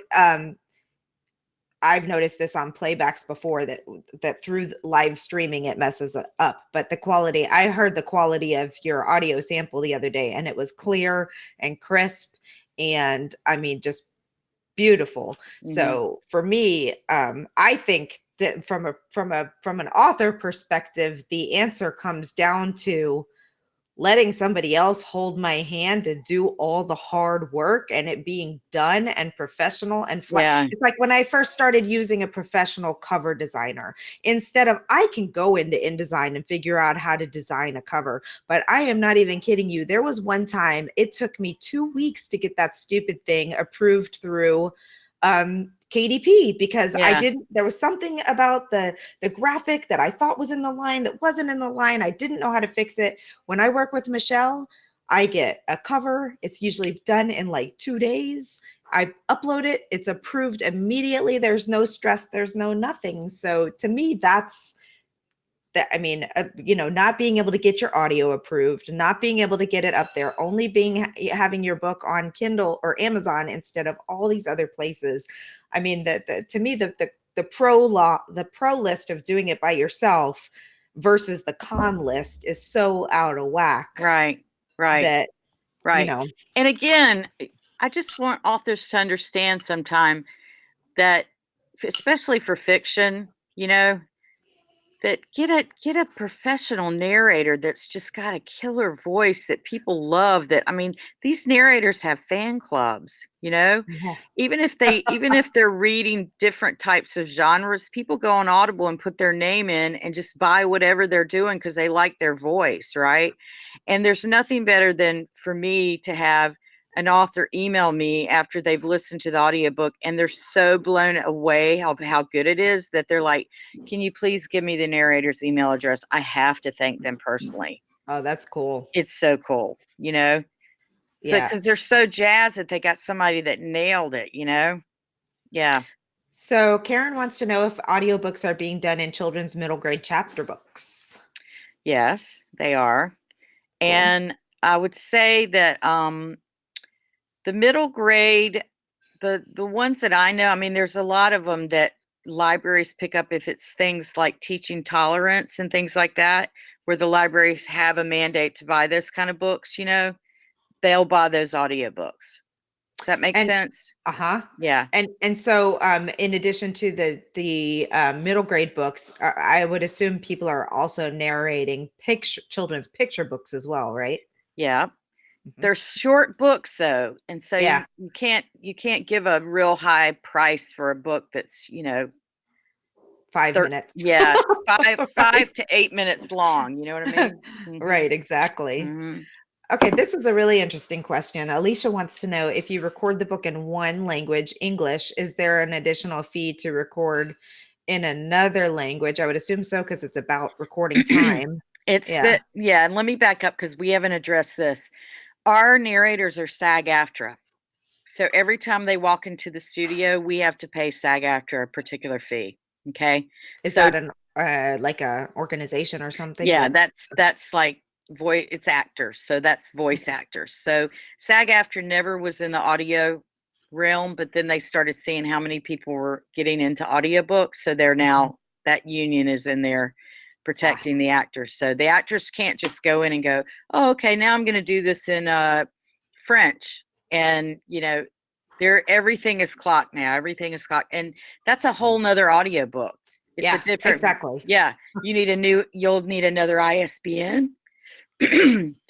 I've noticed this on playbacks before, that through live streaming, it messes up. But the quality, I heard the quality of your audio sample the other day, and it was clear and crisp. And I mean, just beautiful. So for me, I think that from an author perspective, the answer comes down to letting somebody else hold my hand to do all the hard work, and it being done and professional and It's like when I first started using a professional cover designer, instead of, I can go into InDesign and figure out how to design a cover, but I am not even kidding you. There was one time it took me 2 weeks to get that stupid thing approved through KDP, because there was something about the graphic that I thought was in the line that wasn't in the line. I didn't know how to fix it. When I work with Michelle, I get a cover. It's usually done in like 2 days. I upload it. It's approved immediately. There's no stress. There's no nothing. So to me, that's that. I mean, not being able to get your audio approved, not being able to get it up there, only having your book on Kindle or Amazon instead of all these other places. I mean, to me, the pro list of doing it by yourself versus the con list is so out of whack. Right. And again, I just want authors to understand sometime that, especially for fiction, that get a professional narrator that's just got a killer voice that people love. That, I mean, these narrators have fan clubs, even if they're reading different types of genres, people go on Audible and put their name in and just buy whatever they're doing because they like their voice, right? And there's nothing better than for me to have an author email me after they've listened to the audiobook and they're so blown away how good it is that they're like, can you please give me the narrator's email address? I have to thank them personally. Oh, that's cool. It's so cool, you know? So, Yeah. because they're so jazzed that they got somebody that nailed it, you know? Yeah. So Karen wants to know if audiobooks are being done in children's middle grade chapter books. Yes, they are. Cool. And I would say that the middle grade, the ones that I know, I mean, there's a lot of them that libraries pick up if it's things like teaching tolerance and things like that, where the libraries have a mandate to buy those kind of books, you know, they'll buy those audiobooks. Does that make And sense? uh-huh. Yeah. And so in addition to the middle grade books, I would assume people are also narrating children's picture books as well, right? Yeah. Mhm. They're short books though, and so Yeah, you can't give a real high price for a book that's, you know, 5 minutes. yeah, 5 Right. 5 to 8 minutes long, you know what I mean? Mhm, Right, exactly. mhm. Okay, this is a really interesting question. Alicia wants to know if you record the book in one language, English, is there an additional fee to record in another language? I would assume so because it's about recording time. It's Yeah. that yeah, and let me back up because we haven't addressed this. Our narrators are SAG-AFTRA. So every time they walk into the studio, we have to pay SAG-AFTRA a particular fee, okay? Is So that an like a organization or something yeah, that that's like voice it's actors, so that's voice okay. actors. So SAG-AFTRA never was in the audio realm, but then they started seeing how many people were getting into audiobooks, so they're Mhm. now that union is in there Ah, protecting the actors. So the actors can't just go in and go, "Oh, okay, now I'm going to do this in French." And, you know, there everything is clocked now. Everything is clocked. And that's a whole nother audiobook. It's a yeah, different exactly. yeah, you'll need another ISBN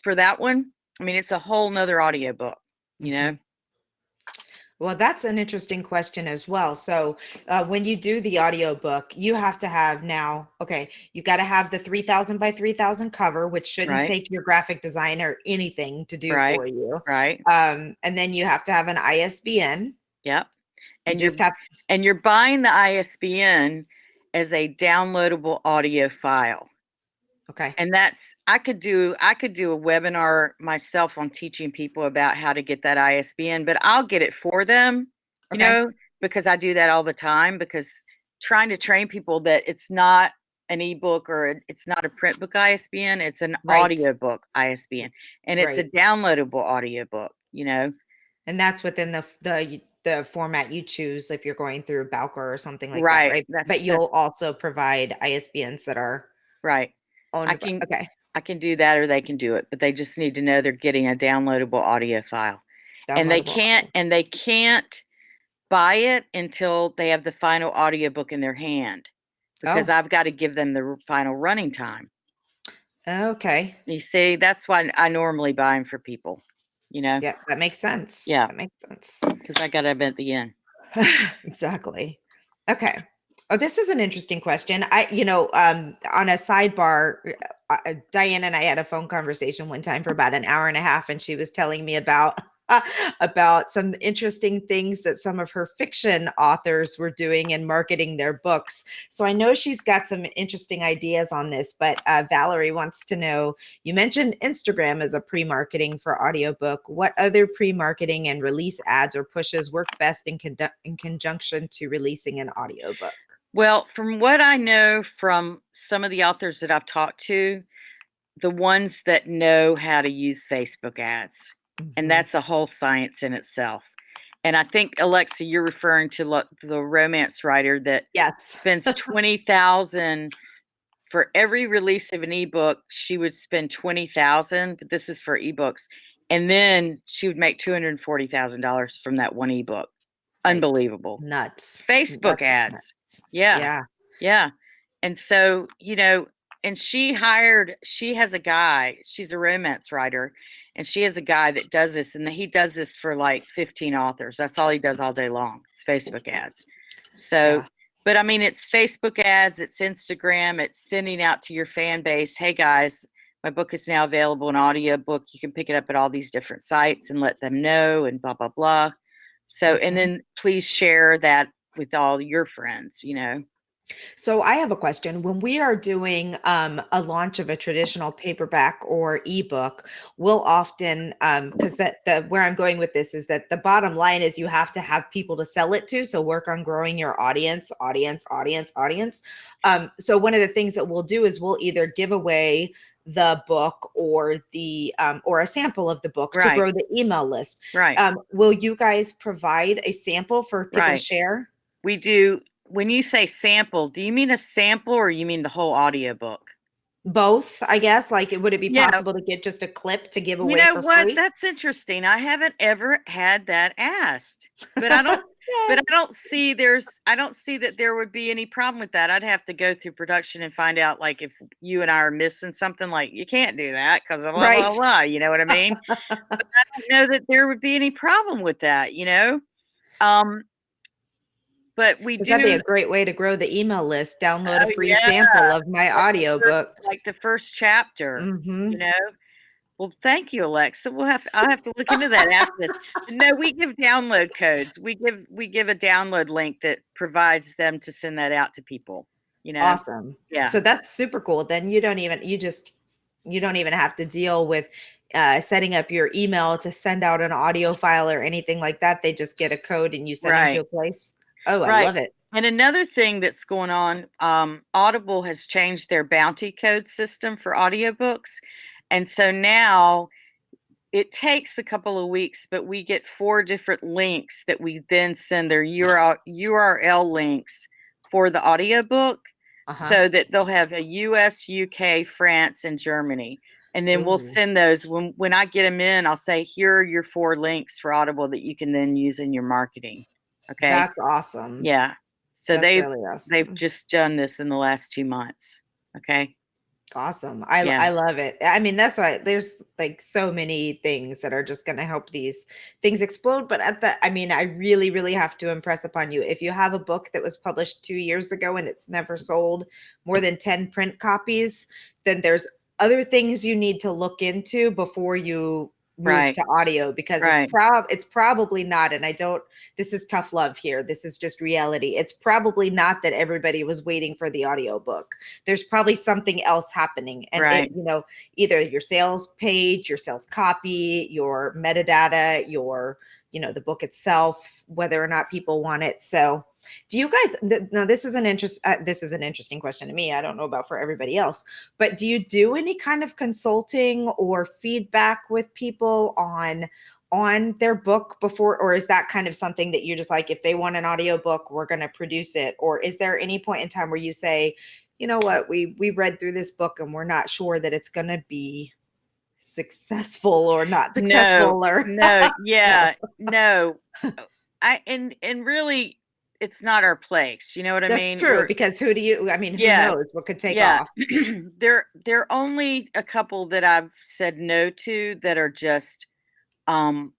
for that one. I mean, it's a whole nother audiobook, you know? Mhm. Well, that's an interesting question as well. So, when you do the audiobook, you have to have now, okay, you got to have the 3000 by 3000 cover, which shouldn't Right, take your graphic designer anything to do right, for you. right. And then you have to have an ISBN. Yep. You And you're just have, and you're buying the ISBN as a downloadable audio file. okay, And that's I could do a webinar myself on teaching people about how to get that ISBN, but I'll get it for them, you okay, know, because I do that all the time because trying to train people that it's not an ebook or it's not a print book ISBN, it's an right, audiobook ISBN and it's a right. downloadable audiobook, you know. And that's within the format you choose if you're going through Bowker or something like that, Right. right? But That's you'll also provide ISBNs that are right. I owned by, can okay, I can do that or they can do it, but they just need to know they're getting a downloadable audio file. And they downloadable. can't and they can't buy it until they have the final audiobook in their hand because Oh, I've got to give them the final running time. okay. You see, that's why I normally buy them for people, you know? Yeah, that makes sense. Yeah, That makes sense. because I got to have it at the end. Exactly. Okay. Oh, this is an interesting question. On a sidebar, Diane and I had a phone conversation one time for about an hour and a half, and she was telling me about about some interesting things that some of her fiction authors were doing in marketing their books. So I know she's got some interesting ideas on this, but Valerie wants to know, you mentioned Instagram as a pre-marketing for audiobook. What other pre-marketing and release ads or pushes work best in conjunction to releasing an audiobook? Well, from what I know from some of the authors that I've talked to, the ones that know how to use Facebook ads, and Mhm. that's a whole science in itself. And I think, Alexa, you're referring to the romance writer that Yes. spends 20,000 for every release of an ebook. She would spend 20,000, but this is for ebooks, and then she would make $240,000 from that one ebook. Right. Unbelievable. Nuts. Facebook That's nuts. ads. Yeah. Yeah. Yeah. And so, you know, and she has a guy, she's a romance writer, and she has a guy that does this, and he does this for like 15 authors. That's all he does all day long. It's Facebook ads. So, Yeah. but I mean, it's Facebook ads, it's Instagram, it's sending out to your fan base, hey guys, my book is now available in audiobook. You can pick it up at all these different sites and let them know and blah, blah, blah. So, and Mhm. then please share that with all your friends, you know. So I have a question. When we are doing a launch of a traditional paperback or ebook, we'll often because the where I'm going with this is that the bottom line is you have to have people to sell it to. So work on growing your audience. So one of the things that we'll do is we'll either give away the book or the or a sample of the book to Right. grow the email list. Right. Will you guys provide a sample for people to Right. share? We do. When you say sample, do you mean a sample or you mean the whole audiobook? Both, I guess. Like, would it be Yeah. possible to get just a clip to give You away know for what? free? That's interesting. I haven't ever had that asked, but I don't. But Yay. I don't see that there would be any problem with that. I'd have to go through production and find out, like, if you and I are missing something, like, you can't do that because of blah, blah, Right. blah. You know what I mean? But I don't know that there would be any problem with that, you know? Um, but we 'Cause that'd be do. a great way to grow the email list. Download a Oh, free yeah. sample of my audiobook. Like the first chapter, you Mhm. know? Well, thank you, Alexa. I'll have to look into that after this. No, we give download codes. We give a download link that provides them to send that out to people, you know? Awesome. Yeah. So that's super cool. Then you don't even have to deal with setting up your email to send out an audio file or anything like that. They just get a code and you send them to Right. a place. Oh, I Right. love it. And another thing that's going on, Audible has changed their bounty code system for audiobooks. And so now it takes a couple of weeks, but we get 4 different links that we then send their URL links for the audiobook Uh-huh. so that they'll have a US, UK, France, and Germany. And then we'll Ooh, send those when I get them in, I'll say, here are your 4 links for Audible that you can then use in your marketing. Okay. that's awesome. Yeah. So That's they've really they've awesome. just done this in the last 2 months. Okay. Awesome. Yeah. I love it. I mean, that's why there's like so many things that are just going to help these things explode. But I mean, I really, really have to impress upon you. If you have a book that was published 2 years ago and it's never sold more than 10 print copies, then there's other things you need to look into before you move Right. to audio because Right. it's probably not, and I don't, this is tough love here. This is just reality. It's probably not that everybody was waiting for the audiobook. There's probably something else happening, and it, Right. either your sales page, your sales copy, your metadata, your, the book itself, whether or not people want it. So do you guys now this is this is an interesting question to me. I don't know about for everybody else, but do you do any kind of consulting or feedback with people on their book before, or is that kind of something that you just like, if they want an audiobook, we're going to produce it? Or is there any point in time where you say, you know what, we read through this book and we're not sure that it's going to be successful or not No, successful, or no, no? yeah, no. And really, it's not our place. You know what I That's mean? true, because I mean, who Yeah, knows what could take yeah. off? There are only a couple that I've said no to that are just um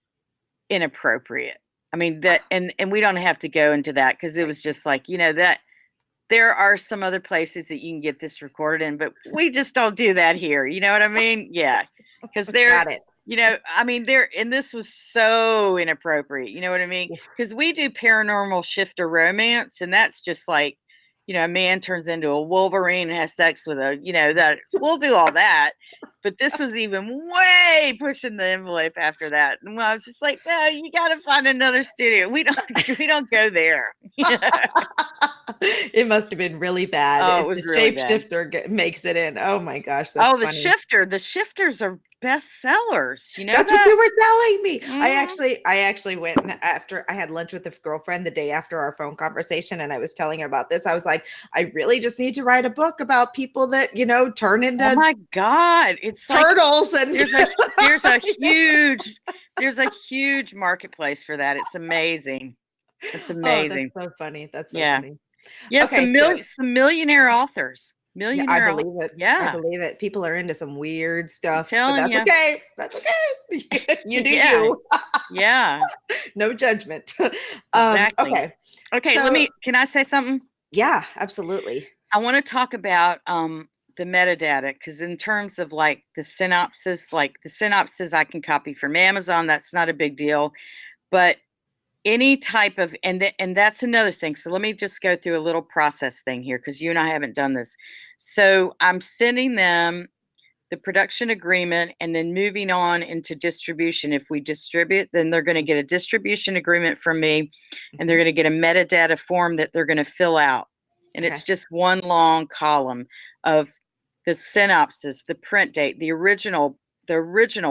inappropriate. I mean that, and we don't have to go into that because it Right. was just like, that there are some other places that you can get this recorded in, but we just don't do that here. You know what I mean? Yeah. Because Got it. I mean, and this was so inappropriate. You know what I mean? Because we do paranormal shifter romance, and that's just like, a man turns into a Wolverine and has sex with that we'll do all that. But this was even way pushing the envelope after that. And I was just like, no, you got to find another studio. We don't go there. It must have been really bad Oh, it if the was really bad. shapeshifter makes it in. Oh my gosh, that's Oh, the funny. shifter. The shifters are best sellers. You know That's what that? you were telling me. Mhm. I actually went after I had lunch with a girlfriend the day after our phone conversation, and I was telling her about this. I was like, I really just need to write a book about people that, turn Oh into my God. It's like turtles and there's a there's a huge there's a huge marketplace for that. It's amazing. It's Oh, that's amazing. so funny. That's so Yeah. funny. Yeah, Okay, so some millionaire authors. yeah, I Millionaire au believe it. I Yeah, believe it. People are into some weird I'm stuff, but telling that's you. okay. That's okay. You do Yeah. you. Yeah, No judgment. exactly. Okay. Okay, So can I say something? yeah, absolutely. I want to talk about the metadata because, in terms of like the synopsis I can copy from Amazon. That's not a big deal. But any type of, and that's another thing. So let me just go through a little process thing here, because you and I haven't done this. So I'm sending them the production agreement and then moving on into distribution. If we distribute, then they're going to get a distribution agreement from me, and they're going to get a metadata form that they're going to fill out. And it's just one long column of the synopsis, the print date, the original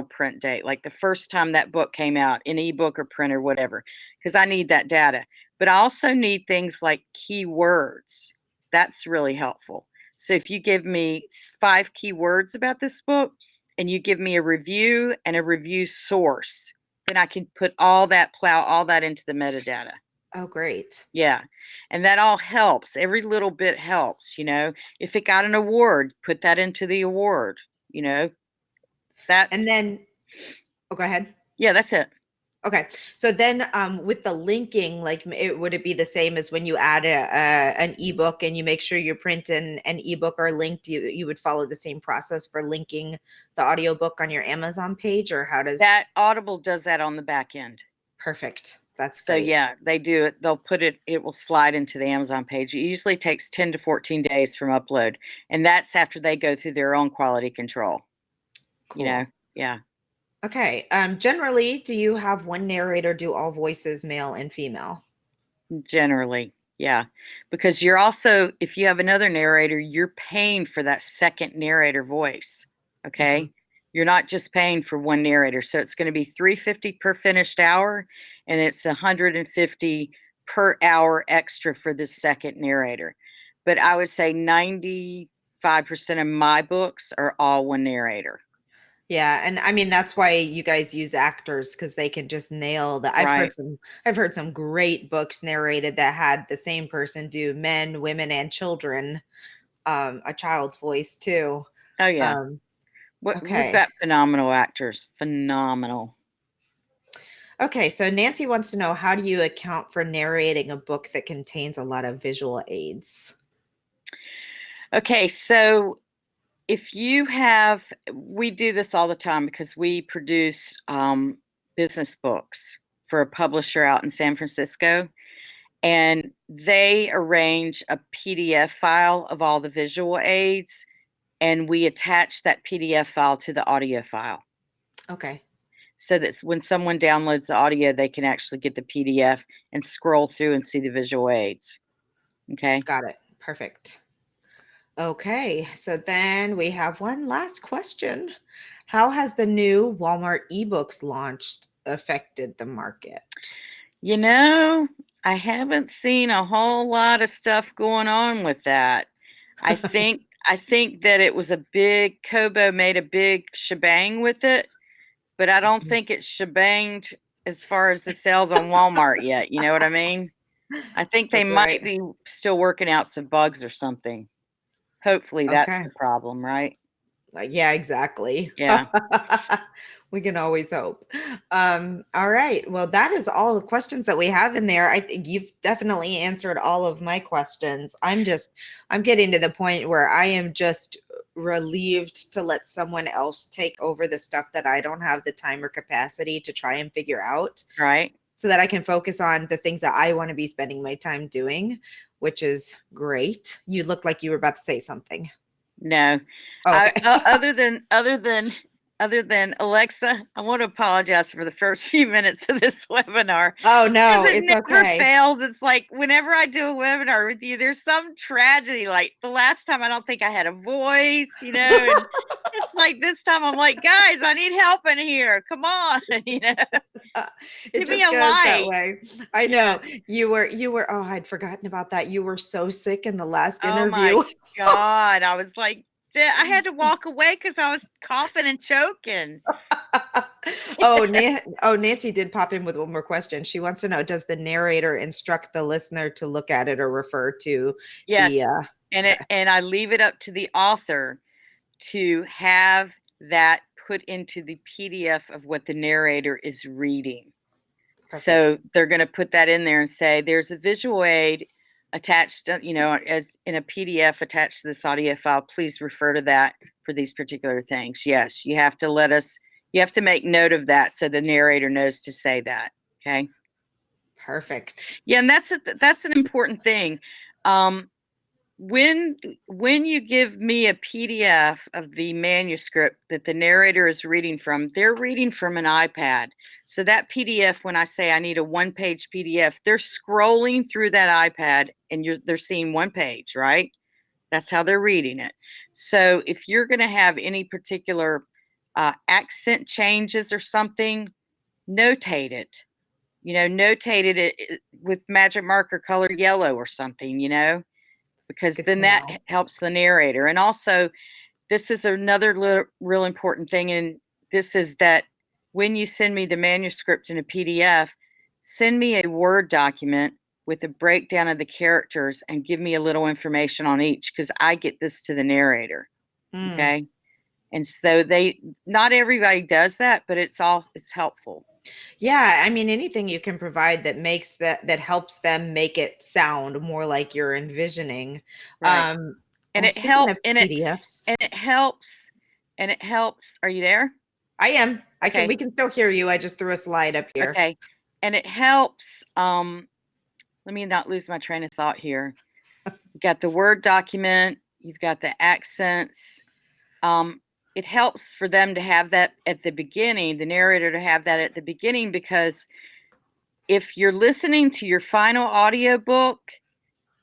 print date, like the first time that book came out in ebook or print or whatever, because I need that data. But I also need things like keywords. That's really helpful. So if you give me 5 keywords about this book and you give me a review and a review source, then I can put plow all that into the metadata. Oh, great. Yeah. And that all helps. Every little bit helps, If it got an award, put that into the award, And then, go ahead. Yeah, that's it. Okay. So then with the linking, like would it be the same as when you add an ebook and you make sure your print and an ebook are linked, you would follow the same process for linking the audiobook on your Amazon page, or how does that? Audible does that on the back end. Perfect. That's so great. Yeah, they do it. They'll put it will slide into the Amazon page. It usually takes 10 to 14 days from upload. And that's after they go through their own quality control. Cool. Yeah. Okay. Generally, do you have one narrator do all voices, male and female? Generally, yeah. Because you're also, if you have another narrator, you're paying for that second narrator voice. Okay. You're not just paying for one narrator. So it's going to be $350 per finished hour, and it's $150 per hour extra for the second narrator. But I would say 95% of my books are all one narrator. Yeah, and I mean that's why you guys use actors, because they can just nail that. Right. I've heard some great books narrated that had the same person do men, women, and children, a child's voice too. Oh yeah. We've Okay. got phenomenal actors. Phenomenal. Okay, so Nancy wants to know, how do you account for narrating a book that contains a lot of visual aids? Okay, so we do this all the time because we produce business books for a publisher out in San Francisco, and they arrange a PDF file of all the visual aids, and we attach that PDF file to the audio file. Okay. So that when someone downloads the audio, they can actually get the PDF and scroll through and see the visual aids. Okay. Got it. Perfect. Okay, so then we have one last question. How has the new Walmart ebooks launched affected the market? I haven't seen a whole lot of stuff going on with that. I think that it was Kobo made a big shebang with it, but I don't think it's shebanged as far as the sales on Walmart yet. You know what I mean? I think they might be still working out some bugs or something. Hopefully that's the problem, right? Yeah, exactly. Yeah. We can always hope. All right. Well, that is all the questions that we have in there. I think you've definitely answered all of my questions. I'm getting to the point where I am just relieved to let someone else take over the stuff that I don't have the time or capacity to try and figure out. Right. So that I can focus on the things that I want to be spending my time doing, which is great. You look like you were about to say something. No. Okay. Other than Alexa, I want to apologize for the first few minutes of this webinar. Oh no, it it's never okay. fails. It's like whenever I do a webinar with you, there's some tragedy. Like the last time, I don't think I had a voice, and it's like this time I'm like, guys, I need help in here. Come on, It just goes that way. I know. You were, oh, I'd forgotten about that. You were so sick in the last interview. Oh my God. I was like, I had to walk away because I was coughing and choking. Nancy did pop in with one more question. She wants to know, does the narrator instruct the listener to look at it or refer to Yes. And I leave it up to the author to have that put into the PDF of what the narrator is reading. Perfect. So they're going to put that in there and say, there's a visual aid attached, as in a PDF attached to this audio file. Please refer to that for these particular things. Yes, you have to make note of that so the narrator knows to say that. Okay. Perfect. Yeah, and that's an important thing. When you give me a PDF of the manuscript that the narrator is reading from, they're reading from an iPad. So that PDF, when I say I need a one-page PDF, they're scrolling through that iPad and they're seeing one page, right? That's how they're reading it. So if you're going to have any particular accent changes or something, notate it. Notated it with magic marker color yellow or something, because Good then to that know. helps the narrator. And also, this is another real important thing, and this is that when you send me the manuscript in a PDF, send me a Word document with a breakdown of the characters and give me a little information on each, because I get this to the narrator. Mm. Okay. And so not everybody does that, but it's helpful. Yeah, I mean anything you can provide that makes that helps them make it sound more like you're envisioning. Right. And Well, it speaking help of and it PDFs, and it helps and it helps. Are you there? I am. Okay. We can still hear you. I just threw a slide up here. Okay. And it helps. Let me not lose my train of thought here. You've got the Word document, you've got the accents. It helps for them to have that at the beginning, the narrator to have that at the beginning, because if you're listening to your final audiobook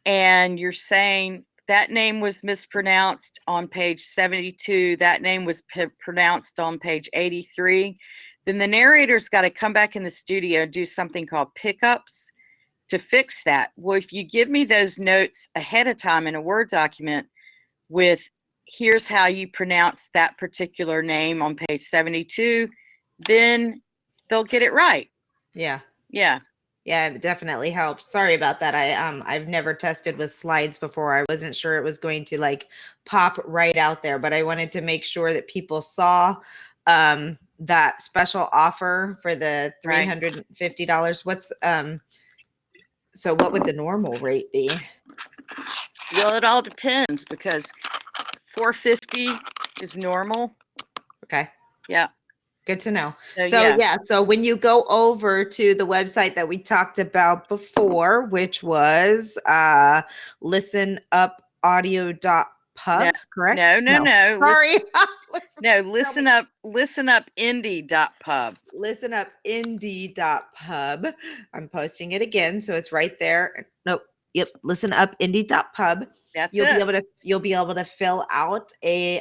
and you're saying that name was mispronounced on page 72, that name was pronounced on page 83, then the narrator's got to come back in the studio and do something called pickups to fix that. Well, if you give me those notes ahead of time in a Word document with here's how you pronounce that particular name on page 72, then they'll get it right. Yeah. Yeah. Yeah, it definitely helps. Sorry about that. I've never tested with slides before. I wasn't sure it was going to like pop right out there, but I wanted to make sure that people saw that special offer for the $350. What's so what would the normal rate be? Well, it all depends, because $450 is normal. Okay. Yeah. Good to know. So yeah, so when you go over to the website that we talked about before, which was listenupaudio.pub, correct? No. Sorry. Listenupindie.pub. Listenupindie.pub. I'm posting it again, so it's right there. Nope. Yep. Listenupindie.pub. That's You'll it. be able to fill out a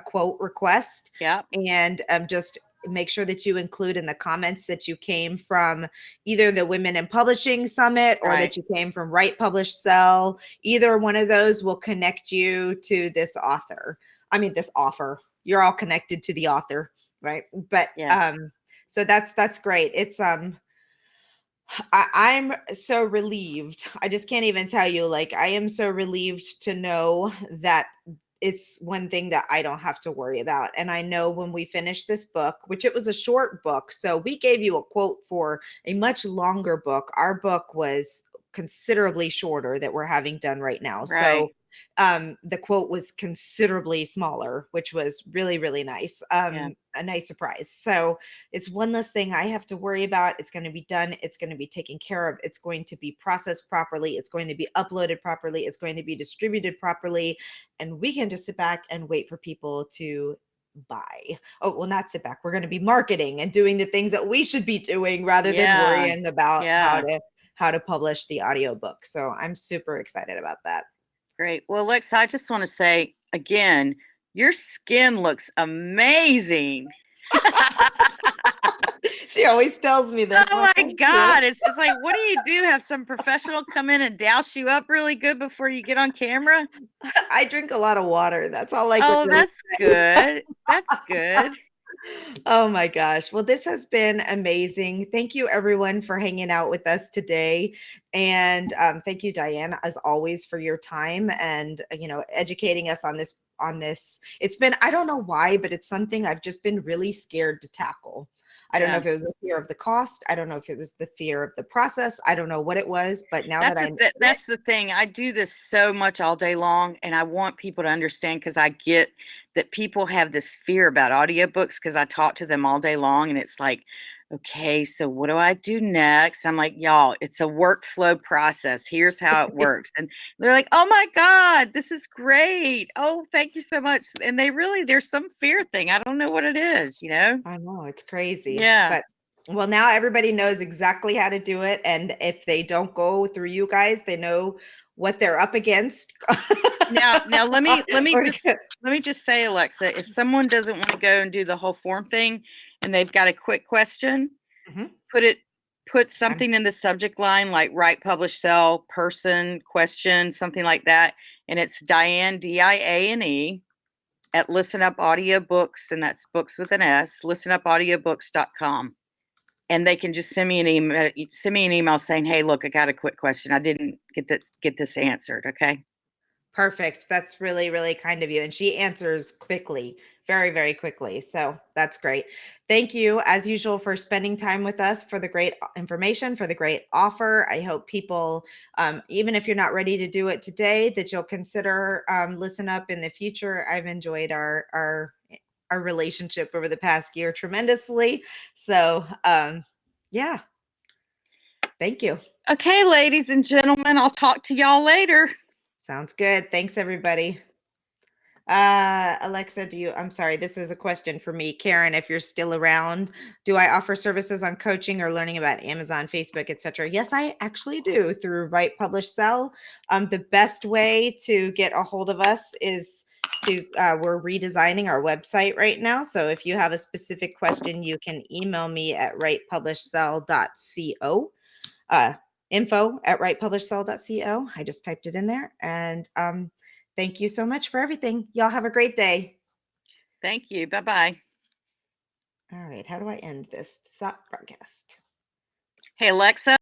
quote request. Yeah. And just make sure that you include in the comments that you came from either the Women in Publishing Summit or that you came from Write, Publish, Sell. Either one of those will connect you to this author. I mean, this offer. You're all connected to the author, right? But so that's great. It's I'm so relieved. I just can't even tell you. Like, I am so relieved to know that it's one thing that I don't have to worry about. And I know when we finish this book, which it was a short book, so we gave you a quote for a much longer book. Our book was considerably shorter that we're having done right now. So the quote was considerably smaller, which was really, really nice. A nice surprise. So it's one less thing I have to worry about. It's going to be done. It's going to be taken care of. It's going to be processed properly. It's going to be uploaded properly. It's going to be distributed properly. And we can just sit back and wait for people to buy. Oh, well, not sit back. We're going to be marketing and doing the things that we should be doing rather than worrying about how to publish the audiobook. So I'm super excited about that. Great. Well, Lex, I just want to say again, your skin looks amazing. She always tells me this. Oh my God. It's just like, what do? Have some professional come in and douse you up really good before you get on camera? I drink a lot of water. That's all I can Oh, really that's good. That's good. Oh my gosh. Well, this has been amazing. Thank you everyone for hanging out with us today. And thank you, Diane, as always, for your time and, educating us on this. It's been, I don't know why, but it's something I've just been really scared to tackle. I don't know if it was the fear of the cost. I don't know if it was the fear of the process. I don't know what it was, but now that's the thing. I do this so much all day long, and I want people to understand, because I get that people have this fear about audiobooks, because I talk to them all day long, and it's like, okay, so what do I do next? I'm like, y'all, it's a workflow process. Here's how it works. And they're like, oh my God, this is great. Oh, thank you so much. And there's some fear thing. I don't know what it is, you know? I know, it's crazy. Yeah. But well, now everybody knows exactly how to do it. And if they don't go through you guys, they know what they're up against. Now let me Or- just say, Alexa, if someone doesn't want to go and do the whole form thing and they've got a quick question, Mhm. put something in the subject line like write, publish, sell, person, question, something like that. And it's Diane, Diane, at Listen Up Audiobooks, and that's books with an S, listenupaudiobooks.com. And they can just send me an email saying, hey, look, I got a quick question. I didn't get this answered. Okay. Perfect. That's really, really kind of you. And she answers quickly, very, very quickly. So that's great. Thank you, as usual, for spending time with us, for the great information, for the great offer. I hope people, even if you're not ready to do it today, that you'll consider Listen Up in the future. I've enjoyed our relationship over the past year tremendously. So yeah, thank you. Okay, ladies and gentlemen, I'll talk to y'all later. Sounds good. Thanks, everybody. Alexa, I'm sorry, this is a question for me. Karen, if you're still around, do I offer services on coaching or learning about Amazon, Facebook, etc.? Yes, I actually do, through Write, Publish, Sell. The best way to get a hold of us is we're redesigning our website right now. So if you have a specific question, you can email me at writepublishsell.co. Info@writepublishsell.co. I just typed it in there. And thank you so much for everything. Y'all have a great day. Thank you. Bye-bye. All right. How do I end this? Stop broadcast. Hey, Alexa.